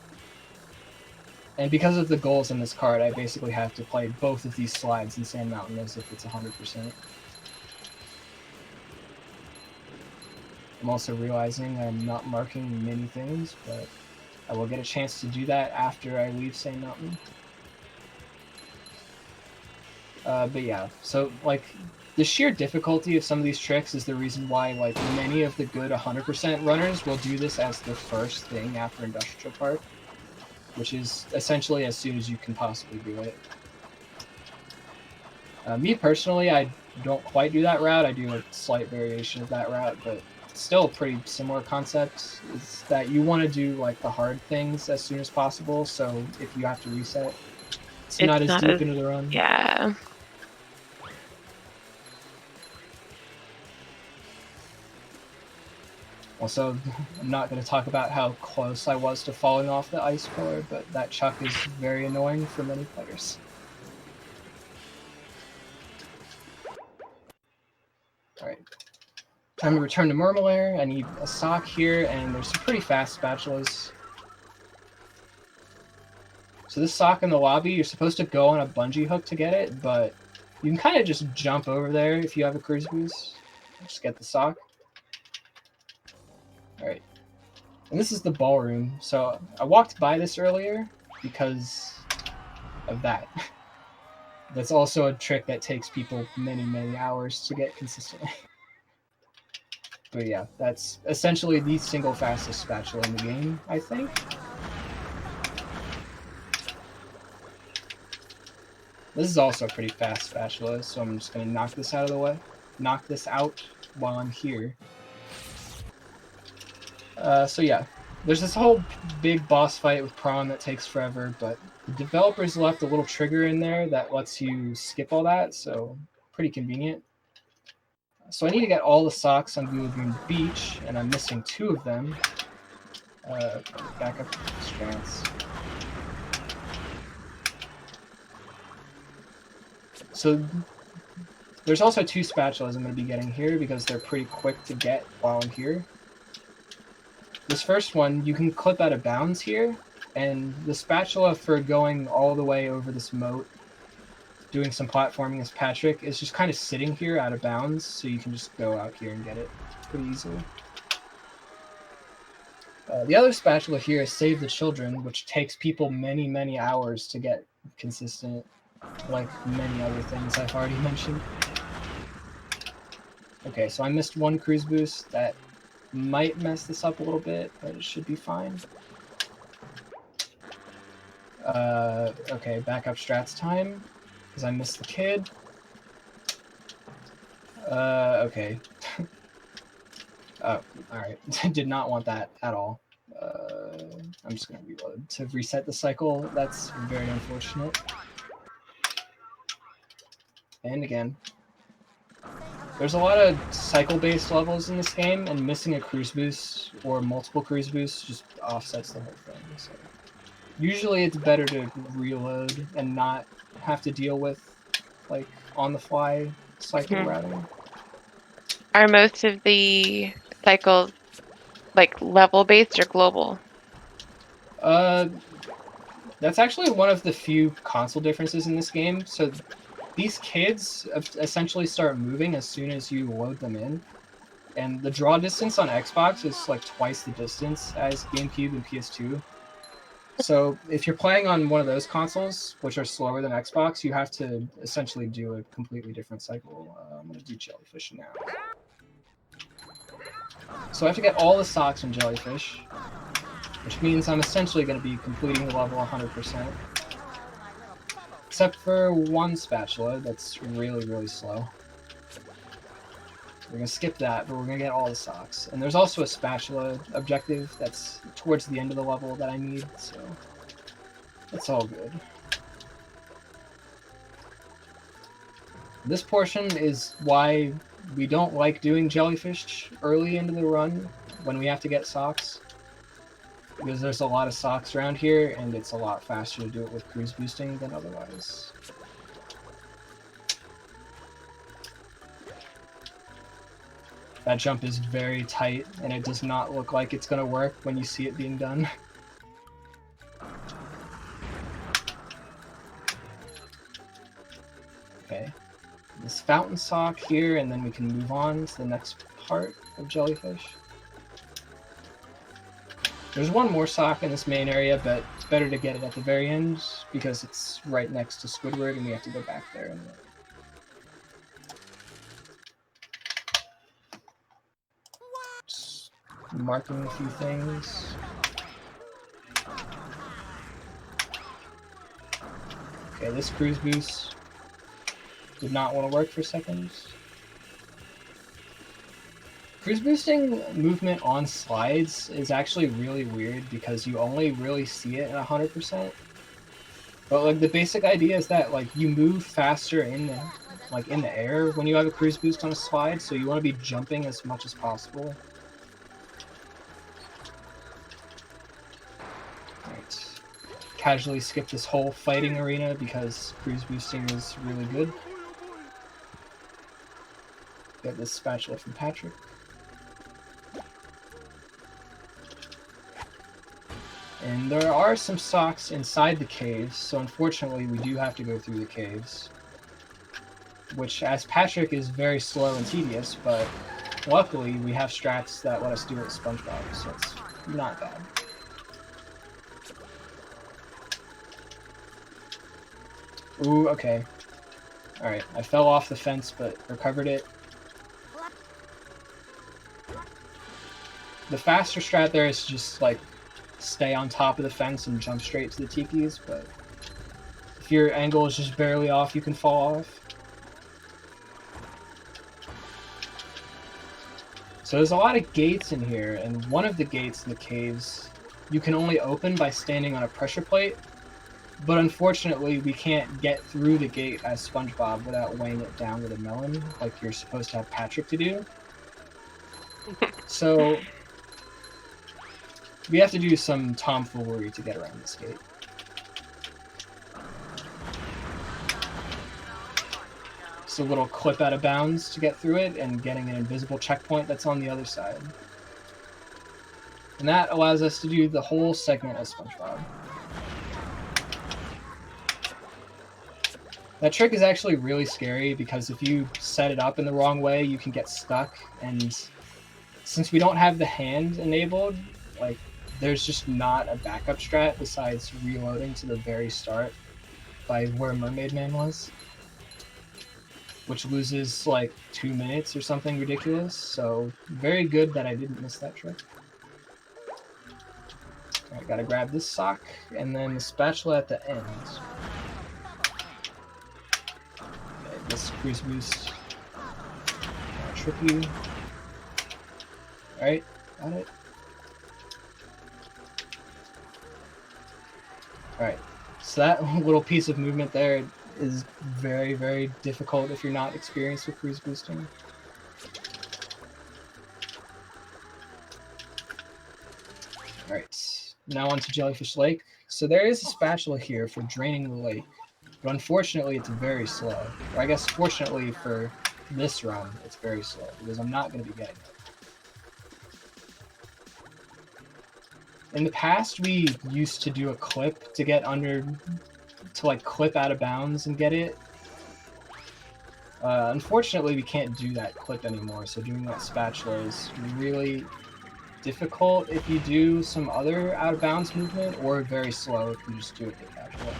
And because of the goals in this card, I basically have to play both of these slides in Sand Mountain as if it's 100%. I'm also realizing I'm not marking many things, but I will get a chance to do that after I leave Sand Mountain. But yeah, so like the sheer difficulty of some of these tricks is the reason why like many of the good 100% runners will do this as the first thing after Industrial Park, which is essentially as soon as you can possibly do it. Me personally, I don't quite do that route. I do a slight variation of that route, but still a pretty similar concept is that you want to do like the hard things as soon as possible, so if you have to reset, it's not as deep into the run. Yeah. Also, I'm not going to talk about how close I was to falling off the ice pillar, but that chuck is very annoying for many players. Alright. Time to return to Murmelair. I need a sock here, and there's some pretty fast spatulas. So this sock in the lobby, you're supposed to go on a bungee hook to get it, but you can kind of just jump over there if you have a cruise boost. Just get the sock. Alright. And this is the ballroom. So I walked by this earlier because of that. That's also a trick that takes people many, many hours to get consistently. But yeah, that's essentially the single fastest spatula in the game, I think. This is also a pretty fast spatula, so I'm just going to knock this out of the way. Knock this out while I'm here. So yeah, there's this whole big boss fight with Prawn that takes forever, but the developers left a little trigger in there that lets you skip all that, so pretty convenient. So I need to get all the socks on Blue Lagoon Beach, and I'm missing 2 of them. Backup strands. So there's also 2 spatulas I'm going to be getting here because they're pretty quick to get while I'm here. This first one, you can clip out of bounds here, and the spatula for going all the way over this moat, doing some platforming as Patrick, is just kind of sitting here out of bounds, so you can just go out here and get it pretty easily. The other spatula here is Save the Children, which takes people many, many hours to get consistent, like many other things I've already mentioned. Okay, so I missed 1 cruise boost. That might mess this up a little bit, but it should be fine. Okay, backup strats time, because I missed the kid. Okay. Oh, alright. Did not want that at all. I'm just going to reload to reset the cycle. That's very unfortunate. And again. There's a lot of cycle-based levels in this game, and missing a cruise boost or multiple cruise boosts just offsets the whole thing. So usually it's better to reload and not have to deal with like on-the-fly cycle routing. Are most of the cycles like level-based or global? That's actually one of the few console differences in this game. So these kids essentially start moving as soon as you load them in. And the draw distance on Xbox is like twice the distance as GameCube and PS2. So if you're playing on one of those consoles, which are slower than Xbox, you have to essentially do a completely different cycle. I'm going to do Jellyfish now. So I have to get all the socks in Jellyfish, which means I'm essentially going to be completing the level 100%. Except for one spatula that's really, really slow. We're going to skip that, but we're going to get all the socks. And there's also a spatula objective that's towards the end of the level that I need, so it's all good. This portion is why we don't like doing Jellyfish early into the run when we have to get socks. Because there's a lot of socks around here, and it's a lot faster to do it with cruise boosting than otherwise. That jump is very tight, and it does not look like it's going to work when you see it being done. Okay. This fountain sock here, and then we can move on to the next part of Jellyfish. There's one more sock in this main area, but it's better to get it at the very end because it's right next to Squidward and we have to go back there. And just marking a few things. Okay, this cruise boost did not want to work for a second. Cruise boosting movement on slides is actually really weird because you only really see it at 100%. But like the basic idea is that like you move faster in the air when you have a cruise boost on a slide, so you want to be jumping as much as possible. Right. Casually skip this whole fighting arena because cruise boosting is really good. Get this spatula from Patrick. And there are some socks inside the caves, so unfortunately we do have to go through the caves. Which, as Patrick, is very slow and tedious, but luckily we have strats that let us do it with Spongebob, so it's not bad. Ooh, okay. Alright, I fell off the fence, but recovered it. The faster strat there is just, like, stay on top of the fence and jump straight to the tikis, but if your angle is just barely off, you can fall off. So there's a lot of gates in here, and one of the gates in the caves you can only open by standing on a pressure plate, but unfortunately we can't get through the gate as Spongebob without weighing it down with a melon, like you're supposed to have Patrick to do. So we have to do some tomfoolery to get around this gate. Just a little clip out of bounds to get through it and getting an invisible checkpoint that's on the other side. And that allows us to do the whole segment as Spongebob. That trick is actually really scary because if you set it up in the wrong way, you can get stuck. And since we don't have the hand enabled, like, there's just not a backup strat besides reloading to the very start by where Mermaid Man was, which loses like 2 minutes or something ridiculous. So very good that I didn't miss that trick. Alright, gotta grab this sock and then the spatula at the end. Okay, this cruise boost. Tricky. Alright, got it. Alright, so that little piece of movement there is very, very difficult if you're not experienced with cruise boosting. Alright, now on to Jellyfish Lake. So there is a spatula here for draining the lake, but unfortunately it's very slow. Or I guess fortunately for this run, it's very slow, because I'm not going to be getting it. In the past, we used to do a clip to get under, to like clip out of bounds and get it. Unfortunately, we can't do that clip anymore, so doing that spatula is really difficult if you do some other out of bounds movement, or very slow if you just do it the casual way.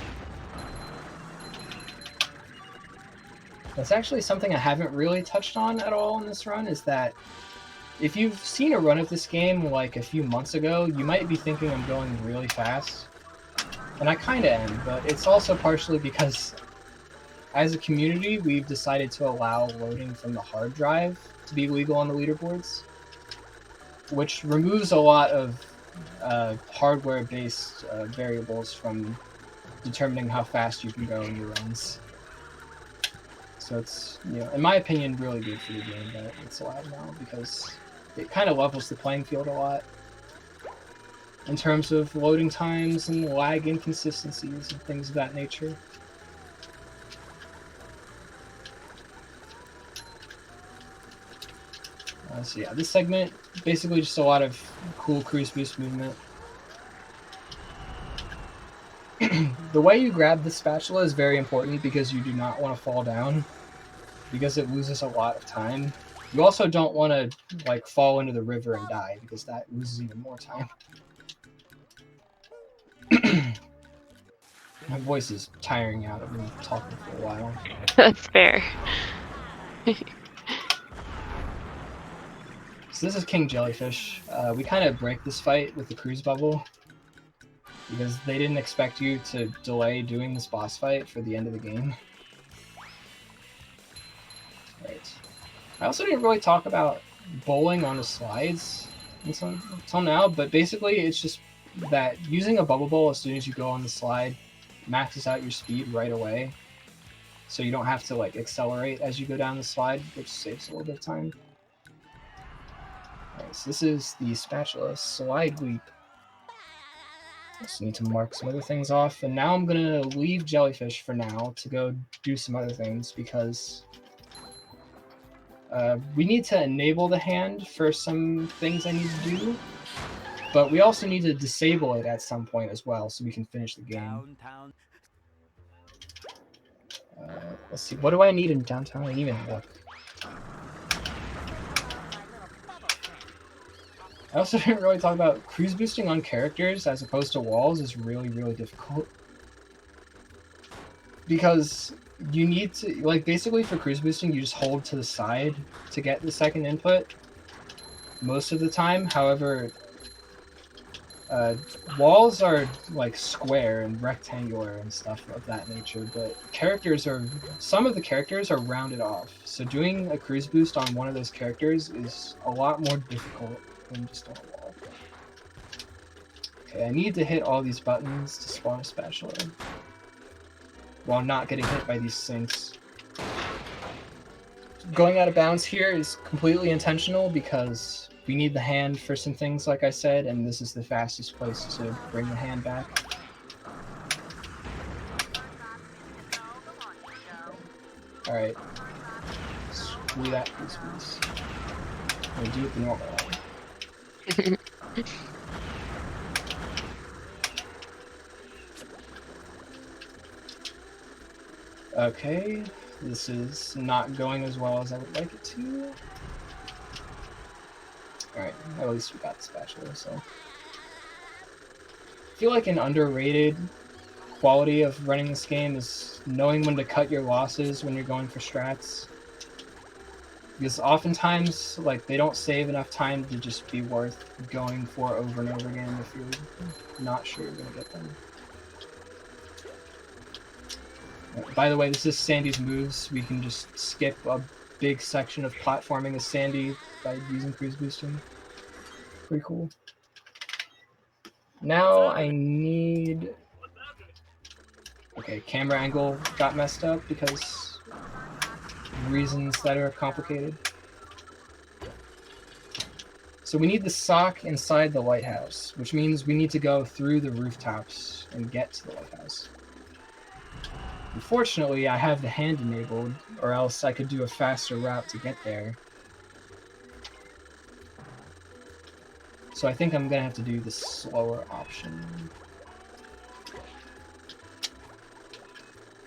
That's actually something I haven't really touched on at all in this run, is that if you've seen a run of this game like a few months ago, you might be thinking I'm going really fast. And I kind of am, but it's also partially because as a community, we've decided to allow loading from the hard drive to be legal on the leaderboards, which removes a lot of hardware-based variables from determining how fast you can go in your runs. So it's, in my opinion, really good for the game that it's allowed now, because it kind of levels the playing field a lot in terms of loading times and lag inconsistencies and things of that nature. So yeah, this segment, basically just a lot of cool cruise boost movement. The way you grab the spatula is very important, because you do not want to fall down, because it loses a lot of time. You also don't want to fall into the river and die, because that loses even more time. My voice is tiring out. I've been talking for a while. That's fair. So this is King Jellyfish. We kind of break this fight with the cruise bubble, because they didn't expect you to delay doing this boss fight for the end of the game. Right. I also didn't really talk about bowling on the slides until now, but basically it's just that using a bubble bowl as soon as you go on the slide maxes out your speed right away, so you don't have to accelerate as you go down the slide, which saves a little bit of time. Alright, so this is the spatula slide leap. Just need to mark some other things off, and now I'm gonna leave Jellyfish for now to go do some other things, because we need to enable the hand for some things I need to do, but we also need to disable it at some point as well, so we can finish the game. Let's see, what do I need in downtown? I didn't even look. I also didn't really talk about cruise boosting on characters as opposed to walls is really, really difficult. Because you need to, basically for cruise boosting, you just hold to the side to get the second input most of the time. However, walls are square and rectangular and stuff of that nature, but some of the characters are rounded off. So doing a cruise boost on one of those characters is a lot more difficult than just on a wall. Okay, I need to hit all these buttons to spawn a spatula while not getting hit by these sinks. Going out of bounds here is completely intentional, because we need the hand for some things, like I said, and this is the fastest place to bring the hand back. Alright. Screw that, please. I'm gonna do it the normal way. Okay, this is not going as well as I would like it to. Alright, at least we got the spatula, so. I feel like an underrated quality of running this game is knowing when to cut your losses when you're going for strats. Because oftentimes, they don't save enough time to just be worth going for over and over again if you're not sure you're going to get them. By the way, this is Sandy's moves. We can just skip a big section of platforming as Sandy by using cruise boosting. Pretty cool. Now I need... Okay, camera angle got messed up because reasons that are complicated. So we need the sock inside the lighthouse, which means we need to go through the rooftops and get to the lighthouse. Unfortunately, I have the hand enabled, or else I could do a faster route to get there. So I think I'm gonna have to do the slower option.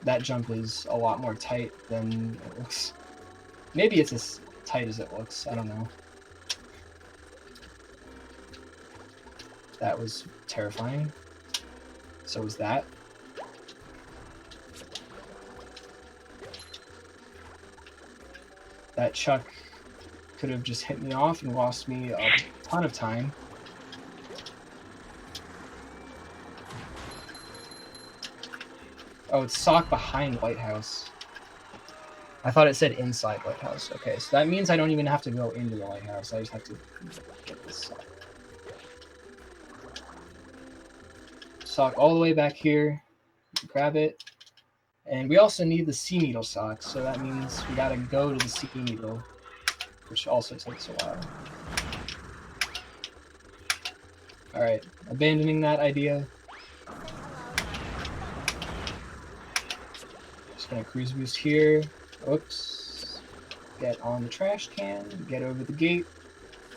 That jump is a lot more tight than it looks. Maybe it's as tight as it looks, I don't know. That was terrifying. So was that. That Chuck could have just hit me off and lost me a ton of time. Oh, it's sock behind lighthouse. I thought it said inside lighthouse. Okay, so that means I don't even have to go into the lighthouse. I just have to get this sock. Sock all the way back here. Grab it. And we also need the sea needle sock, so that means we gotta go to the sea needle, which also takes a while. Alright, abandoning that idea. Just gonna cruise boost here. Oops. Get on the trash can, get over the gate,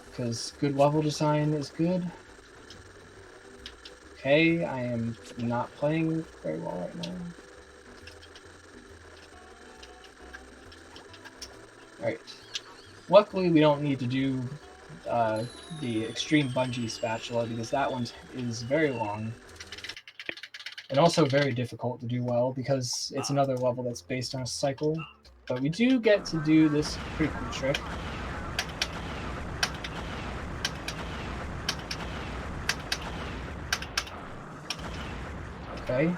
because good level design is good. Okay, I am not playing very well right now. Alright. Luckily, we don't need to do the extreme bungee spatula because that one is very long. And also very difficult to do well because it's another level that's based on a cycle. But we do get to do this pretty cool trick. Okay.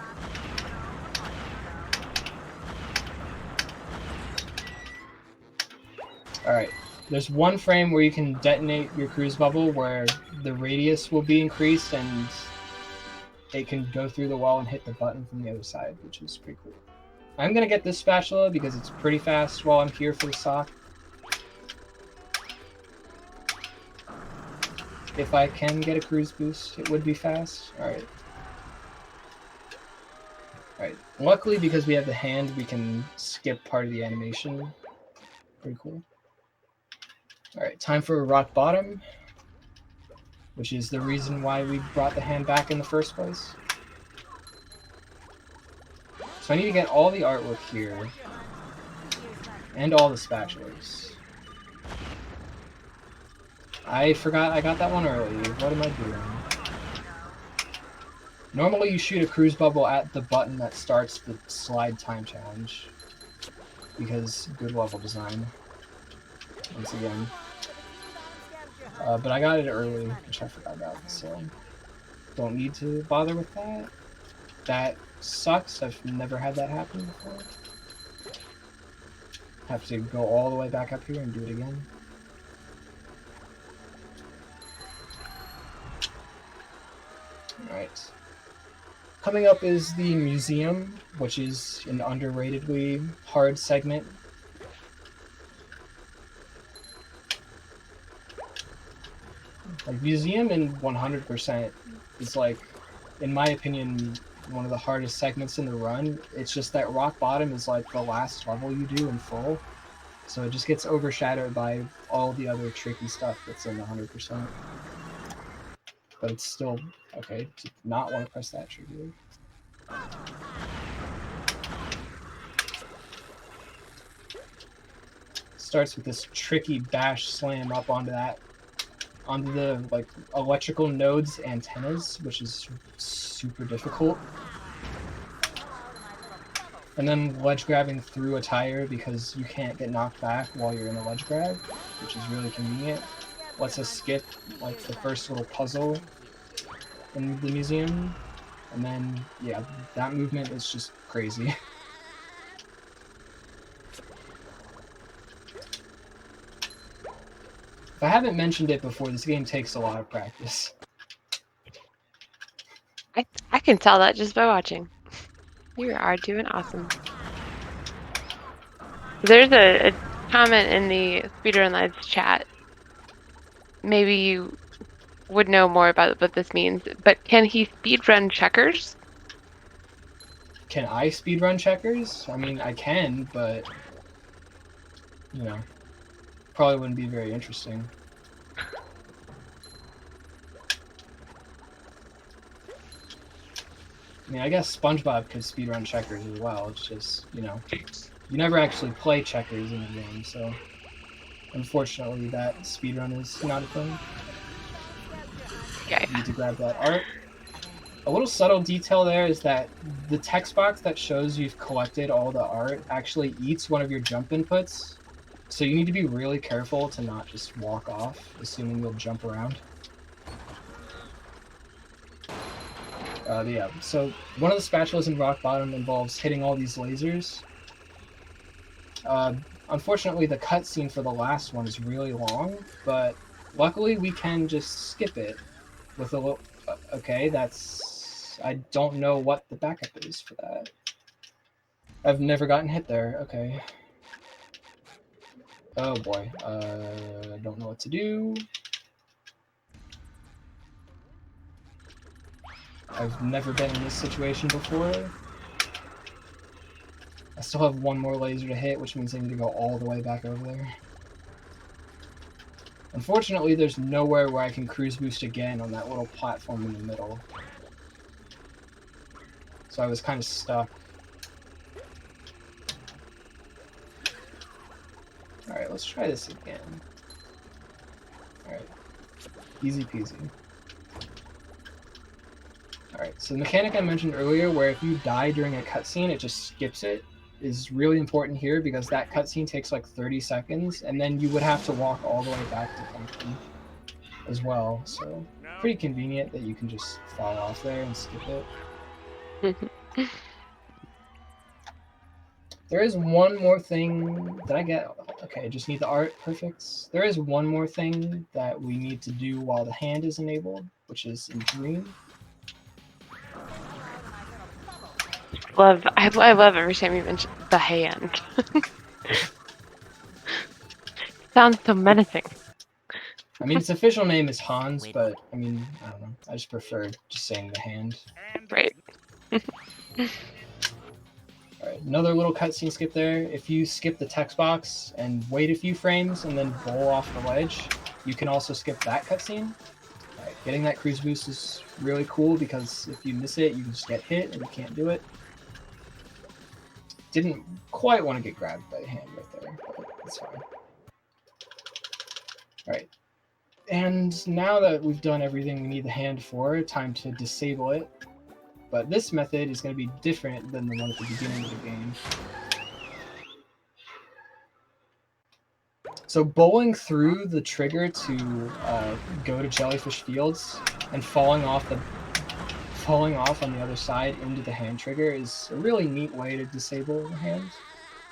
Alright. There's one frame where you can detonate your cruise bubble where the radius will be increased and it can go through the wall and hit the button from the other side, which is pretty cool. I'm going to get this spatula because it's pretty fast while I'm here for the sock. If I can get a cruise boost, it would be fast. Alright. Alright. Luckily, because we have the hand, we can skip part of the animation. Pretty cool. Alright, time for a rock bottom, which is the reason why we brought the hand back in the first place. So I need to get all the artwork here, and all the spatulas. I forgot I got that one early. What am I doing? Normally you shoot a cruise bubble at the button that starts the slide time challenge, because good level design. Once again. But I got it early, which I forgot about, so don't need to bother with that. That sucks. I've never had that happen before. Have to go all the way back up here and do it again. Alright. Coming up is the museum, which is an underratedly hard segment. Like, museum in 100% is, like, in my opinion, one of the hardest segments in the run. It's just that rock bottom is, like, the last level you do in full. So it just gets overshadowed by all the other tricky stuff that's in 100%. But it's still okay to not want to press that trigger. Starts with this tricky bash slam up onto the like electrical nodes antennas, which is super difficult. And then ledge grabbing through a tire because you can't get knocked back while you're in a ledge grab, which is really convenient. Lets us skip like the first little puzzle in the museum. And then, yeah, that movement is just crazy. If I haven't mentioned it before, this game takes a lot of practice. I can tell that just by watching. You are doing awesome. There's a comment in the Speedrun Lives chat. Maybe you would know more about what this means, but can he speedrun checkers? Can I speedrun checkers? I mean, I can, but, you know, probably wouldn't be very interesting. I mean, I guess Spongebob could speedrun checkers as well. It's just, you know, you never actually play checkers in the game, so unfortunately that speedrun is not a thing. Okay. You need to grab that art. A little subtle detail there is that the text box that shows you've collected all the art actually eats one of your jump inputs. So you need to be really careful to not just walk off, assuming you'll jump around. Yeah, so one of the spatulas in Rock Bottom involves hitting all these lasers. Unfortunately, the cutscene for the last one is really long, but luckily we can just skip it with a little... okay, that's... I don't know what the backup is for that. I've never gotten hit there. Okay. Oh boy. I don't know what to do. I've never been in this situation before. I still have one more laser to hit, which means I need to go all the way back over there. Unfortunately, there's nowhere where I can cruise boost again on that little platform in the middle. So I was kind of stuck. Alright, let's try this again. Alright. Easy peasy. Alright, so the mechanic I mentioned earlier, where if you die during a cutscene, it just skips it, is really important here because that cutscene takes like 30 seconds, and then you would have to walk all the way back to Pumpkin as well. So pretty convenient that you can just fall off there and skip it. There is one more thing. Did I get... okay, just need the art. Perfect. There is one more thing that we need to do while the hand is enabled, which is in Dream. I love every time you mention the hand. Sounds so menacing. I mean, its official name is Hans, but I mean, I don't know. I just prefer just saying the hand. Right. Alright, another little cutscene skip there. If you skip the text box and wait a few frames and then bowl off the ledge, you can also skip that cutscene. Alright, getting that cruise boost is really cool because if you miss it, you can just get hit and you can't do it. Didn't quite want to get grabbed by the hand right there, but it's fine. Alright. And now that we've done everything we need the hand for, time to disable it. But this method is going to be different than the one at the beginning of the game. So bowling through the trigger to go to Jellyfish Fields and falling off on the other side into the hand trigger is a really neat way to disable the hand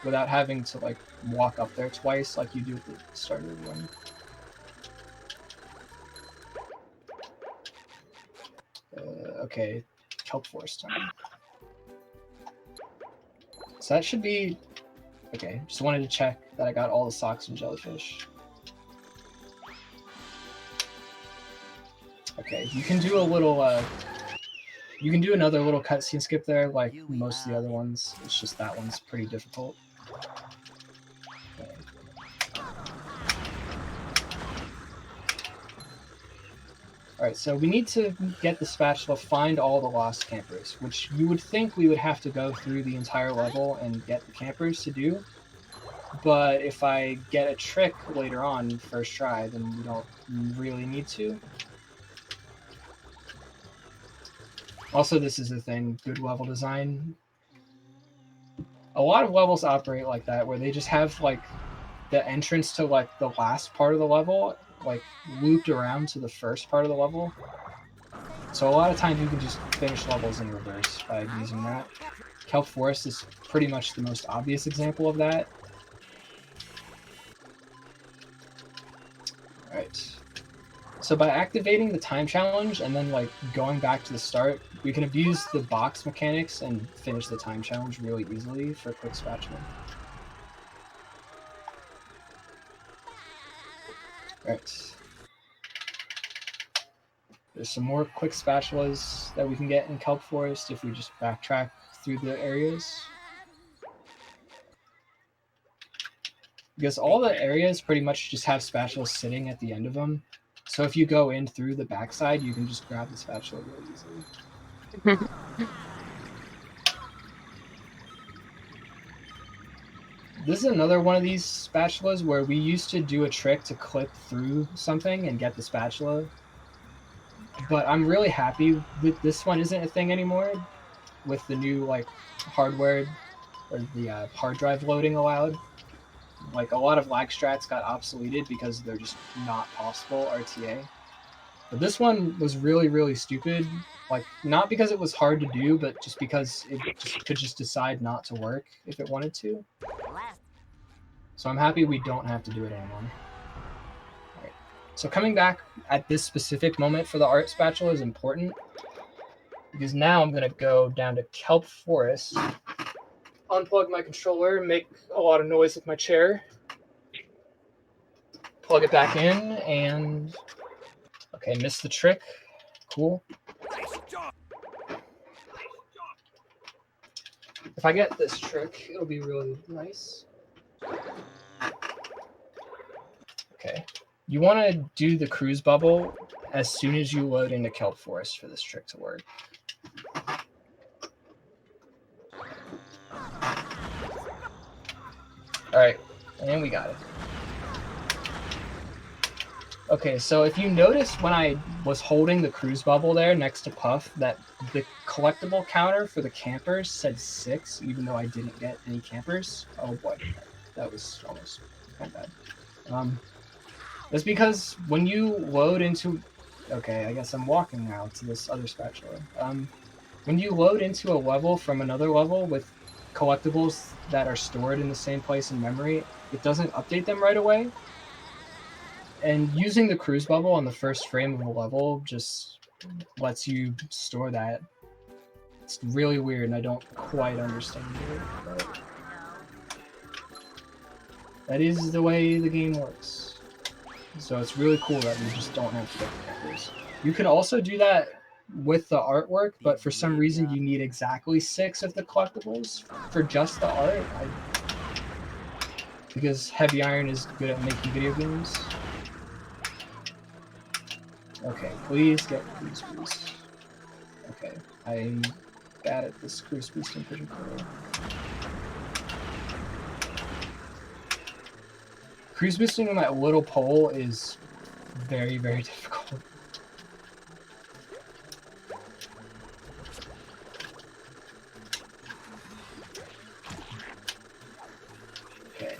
without having to like walk up there twice like you do at the start of the run. Okay, Kelp Forest time. So that should be... okay, just wanted to check that I got all the socks and jellyfish. Okay, you can do a little, you can do another little cutscene skip there, like most of the other ones. It's just that one's pretty difficult. Okay. Alright, so we need to get the spatula, find all the lost campers, which you would think we would have to go through the entire level and get the campers to do. But if I get a trick later on, first try, then we don't really need to. Also, this is the thing, good level design. A lot of levels operate like that, where they just have like the entrance to like the last part of the level like looped around to the first part of the level. So a lot of times you can just finish levels in reverse by using that. Kelp Forest is pretty much the most obvious example of that. Alright. So by activating the time challenge and then like going back to the start, we can abuse the box mechanics and finish the time challenge really easily for quick spatula. Alright. There's some more quick spatulas that we can get in Kelp Forest if we just backtrack through the areas. Because all the areas pretty much just have spatulas sitting at the end of them. So if you go in through the backside, you can just grab the spatula really easily. This is another one of these spatulas where we used to do a trick to clip through something and get the spatula. But I'm really happy with this one isn't a thing anymore with the new like hardware or the hard drive loading allowed. Like a lot of lag strats got obsoleted because they're just not possible RTA. But this one was really stupid. Like not because it was hard to do, but just because it just could just decide not to work if it wanted to. So I'm happy we don't have to do it anymore. All right. So coming back at this specific moment for the art spatula is important because now I'm gonna go down to Kelp Forest, unplug my controller, make a lot of noise with my chair, plug it back in, and okay, missed the trick. Cool. If I get this trick, it'll be really nice. Okay. You want to do the cruise bubble as soon as you load into Kelp Forest for this trick to work. Alright, and we got it. Okay, so if you notice when I was holding the cruise bubble there next to Puff, that the collectible counter for the campers said 6, even though I didn't get any campers. Oh boy, that was almost kind of bad. That's because when you load into... Okay, I guess I'm walking now to this other spatula. When you load into a level from another level with collectibles that are stored in the same place in memory, it doesn't update them right away. And using the cruise bubble on the first frame of a level just lets you store that. It's really weird, and I don't quite understand it, but that is the way the game works. So it's really cool that we just don't have to get the campers. You could also do that with the artwork, but for some reason you need exactly 6 of the collectibles for just the art. Because Heavy Iron is good at making video games. Okay, please get cruise boost. Okay, I'm bad at this cruise boost in particular. Cruise boosting on that little pole is very difficult. Okay.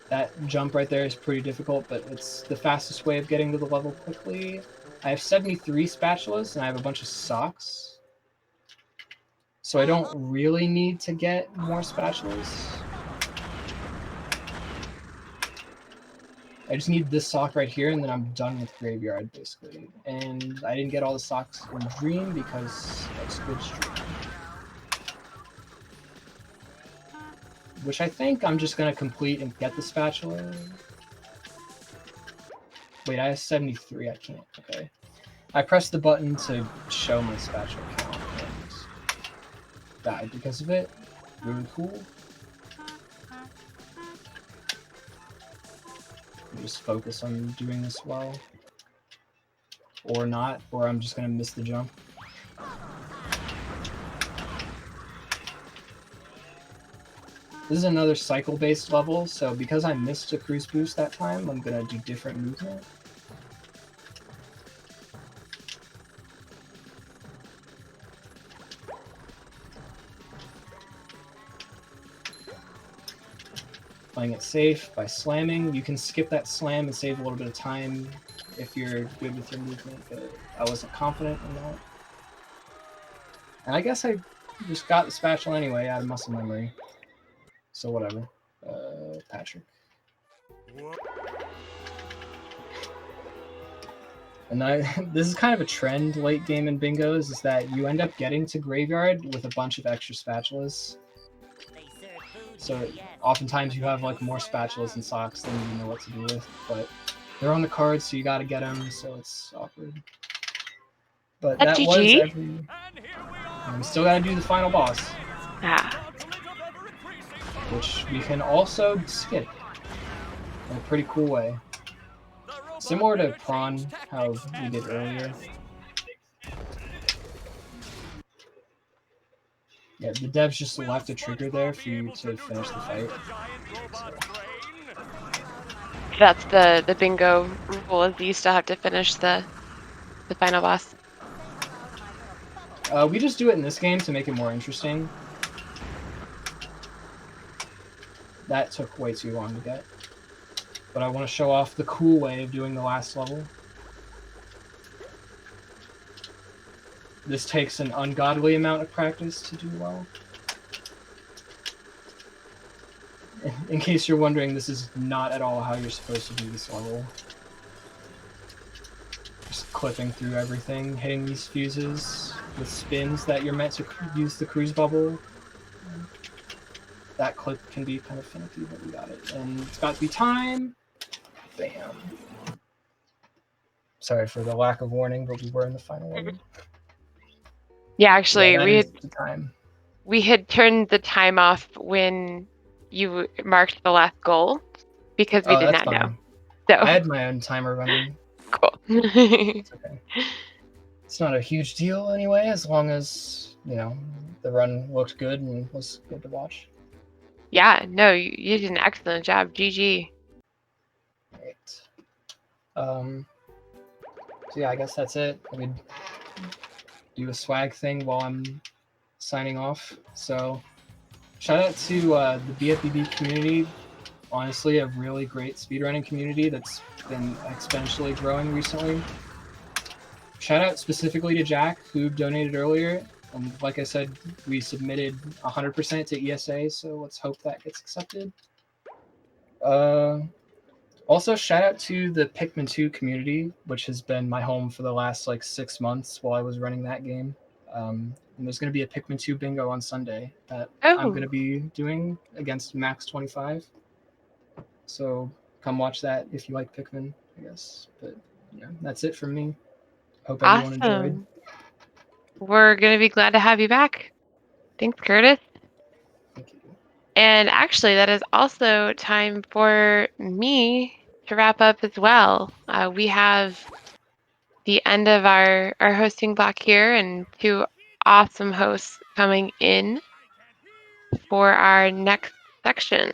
That jump right there is pretty difficult, but it's the fastest way of getting to the level quickly. I have 73 spatulas, and I have a bunch of socks. So I don't really need to get more spatulas. I just need this sock right here, and then I'm done with Graveyard, basically. And I didn't get all the socks in Dream because of Squid Stream. Which I think I'm just going to complete and get the spatula. Wait, I have 73. I can't. Okay. I pressed the button to show my spatula count and died because of it. Really cool. Just focus on doing this well. Or not, or I'm just going to miss the jump. This is another cycle-based level, so because I missed a cruise boost that time, I'm gonna do different movement. Playing it safe by slamming. You can skip that slam and save a little bit of time if you're good with your movement, but I wasn't confident in that. And I guess I just got the spatula anyway out of muscle memory. So whatever. Patrick. And this is kind of a trend late game in bingos, is that you end up getting to Graveyard with a bunch of extra spatulas. So oftentimes you have like more spatulas and socks than you know what to do with, but they're on the card, so you gotta get them, so it's awkward. But that was every... And we still gotta do the final boss. Which we can also skip in a pretty cool way. Similar to Prawn, how we did earlier. Yeah, the devs just left a trigger there for you to finish the fight. So. That's the bingo rule, is you still have to finish the the final boss? We just do it in this game to make it more interesting. That took way too long to get. But I want to show off the cool way of doing the last level. This takes an ungodly amount of practice to do well. In case you're wondering, this is not at all how you're supposed to do this level. Just clipping through everything, hitting these fuses with spins that you're meant to use the cruise bubble. That clip can be kind of finicky, but we got it. And it's got to be time. Bam. Sorry for the lack of warning, but we were in the final level. Yeah, actually, Yeah, that is the time. We had turned the time off when you marked the last goal because we did that's not know. fine. So I had my own timer running. cool. It's okay. It's not a huge deal anyway, as long as, you know, the run looked good and was good to watch. Yeah, no, you did an excellent job. GG. Right. So yeah, I guess that's it. I could do a swag thing while I'm signing off. So shout out to the BFBB community. Honestly, a really great speedrunning community that's been exponentially growing recently. Shout out specifically to Jack, who donated earlier. And like I said, we submitted 100% to ESA, so let's hope that gets accepted. Also, shout out to the Pikmin 2 community, which has been my home for the last 6 months while I was running that game. And there's going to be a Pikmin 2 bingo on Sunday that I'm going to be doing against Max 25. So come watch that if you like Pikmin, I guess. But yeah, that's it from me. Hope everyone enjoyed. We're going to be glad to have you back. Thanks, Curtis. Thank you. And actually, that is also time for me to wrap up as well. We have the end of our hosting block here and 2 awesome hosts coming in for our next section.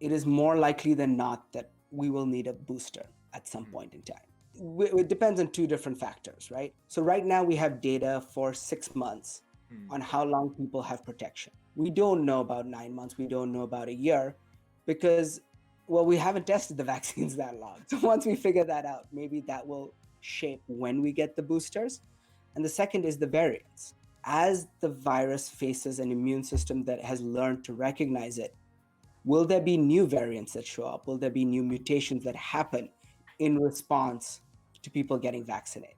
it is more likely than not that we will need a booster at some point in time. It depends on two different factors, right? So right now we have data for 6 months on how long people have protection. We don't know about 9 months. We don't know about a year because, well, we haven't tested the vaccines that long. So once we figure that out, maybe that will shape when we get the boosters. And the second is the variants. As the virus faces an immune system that has learned to recognize it, will there be new variants that show up? Will there be new mutations that happen in response to people getting vaccinated,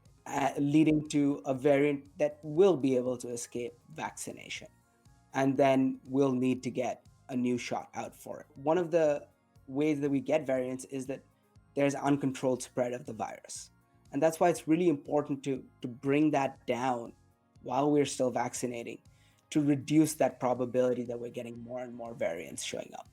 leading to a variant that will be able to escape vaccination? And then we'll need to get a new shot out for it. One of the ways that we get variants is that there's uncontrolled spread of the virus. And that's why it's really important to bring that down while we're still vaccinating, to reduce that probability that we're getting more and more variants showing up.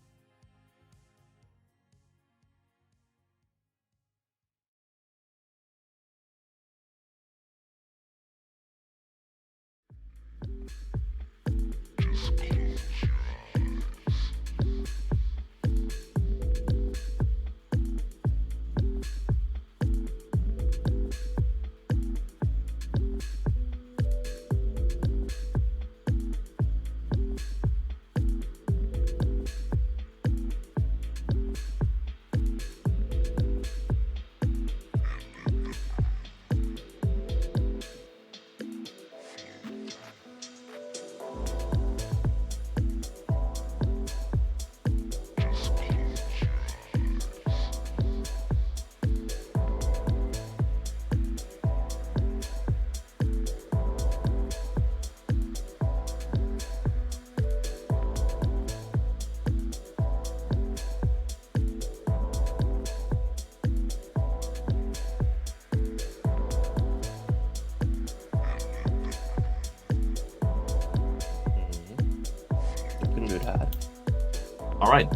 All right.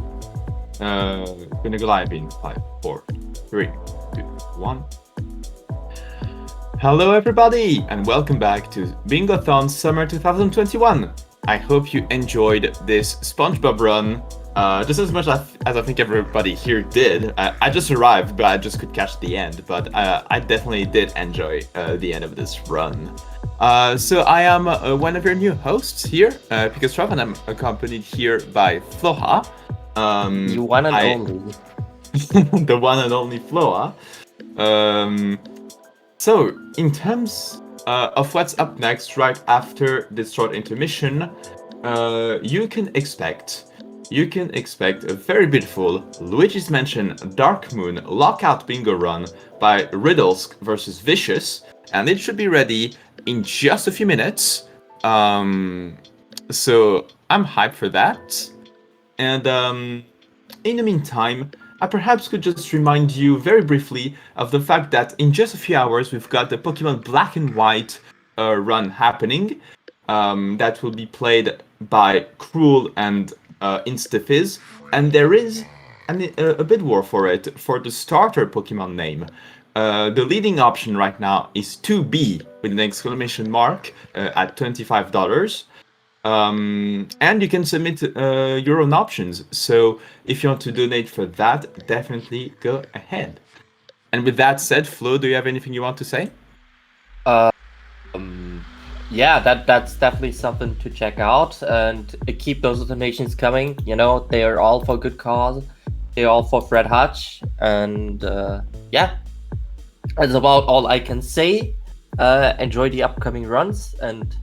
Gonna go live in 5, 4, 3, 2, 1. Hello, everybody, and welcome back to Bingothon Summer 2021. I hope you enjoyed this SpongeBob run just as much as I think everybody here did. I just arrived, but I just could catch the end. But I definitely did enjoy the end of this run. So I am one of your new hosts here, Pikachu, and I'm accompanied here by Floha. The one and only. The one and only Floha. So in terms of what's up next, right after this short intermission, you can expect a very beautiful Luigi's Mansion Dark Moon Lockout Bingo run by Riddles versus Vicious, and it should be ready in just a few minutes. So I'm hyped for that. And in the meantime, I perhaps could just remind you very briefly of the fact that in just a few hours we've got the Pokemon Black and White run happening. That will be played by Cruel and Instafizz, and there is a bid war for it for the starter Pokemon name. The leading option right now is 2B with an exclamation mark at $25. And you can submit your own options. So if you want to donate for that, definitely go ahead. And with that said, Flo, do you have anything you want to say? Yeah, that's definitely something to check out, and keep those donations coming. You know, they are all for good cause. They're all for Fred Hutch, and yeah, that's about all I can say. Enjoy the upcoming runs, and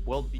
we'll be.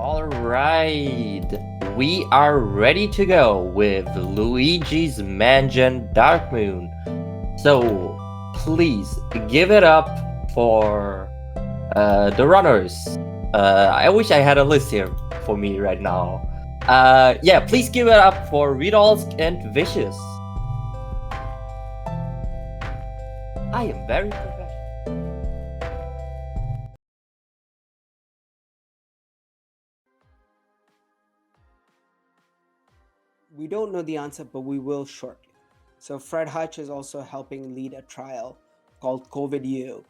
All right, we are ready to go with Luigi's Mansion Dark Moon. So please give it up for the runners. I wish I had a list here for me right now. Yeah, please give it up for Rudolph and Vicious. I am very professional. We don't know the answer, but we will shortly. So Fred Hutch is also helping lead a trial called COVID-U,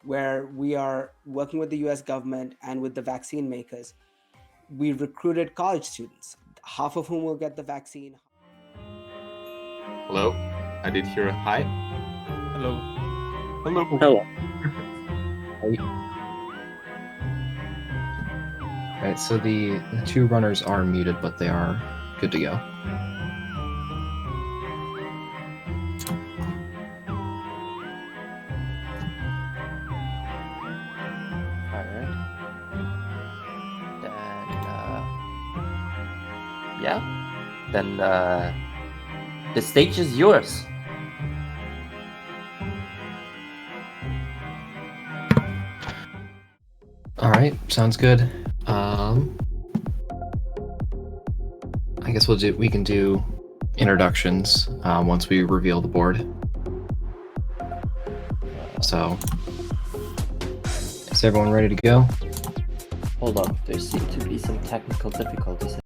where we are working with the US government and with the vaccine makers. We recruited college students, half of whom will get the vaccine. Hello? I did hear a hi. Hello. Hello. Hello. Alright, so the two runners are muted, but they are good to go. Alright. Then, yeah. Then, the stage is yours. Alright, sounds good. I guess we can do introductions once we reveal the board. So, is everyone ready to go? Hold on, there seem to be some technical difficulties.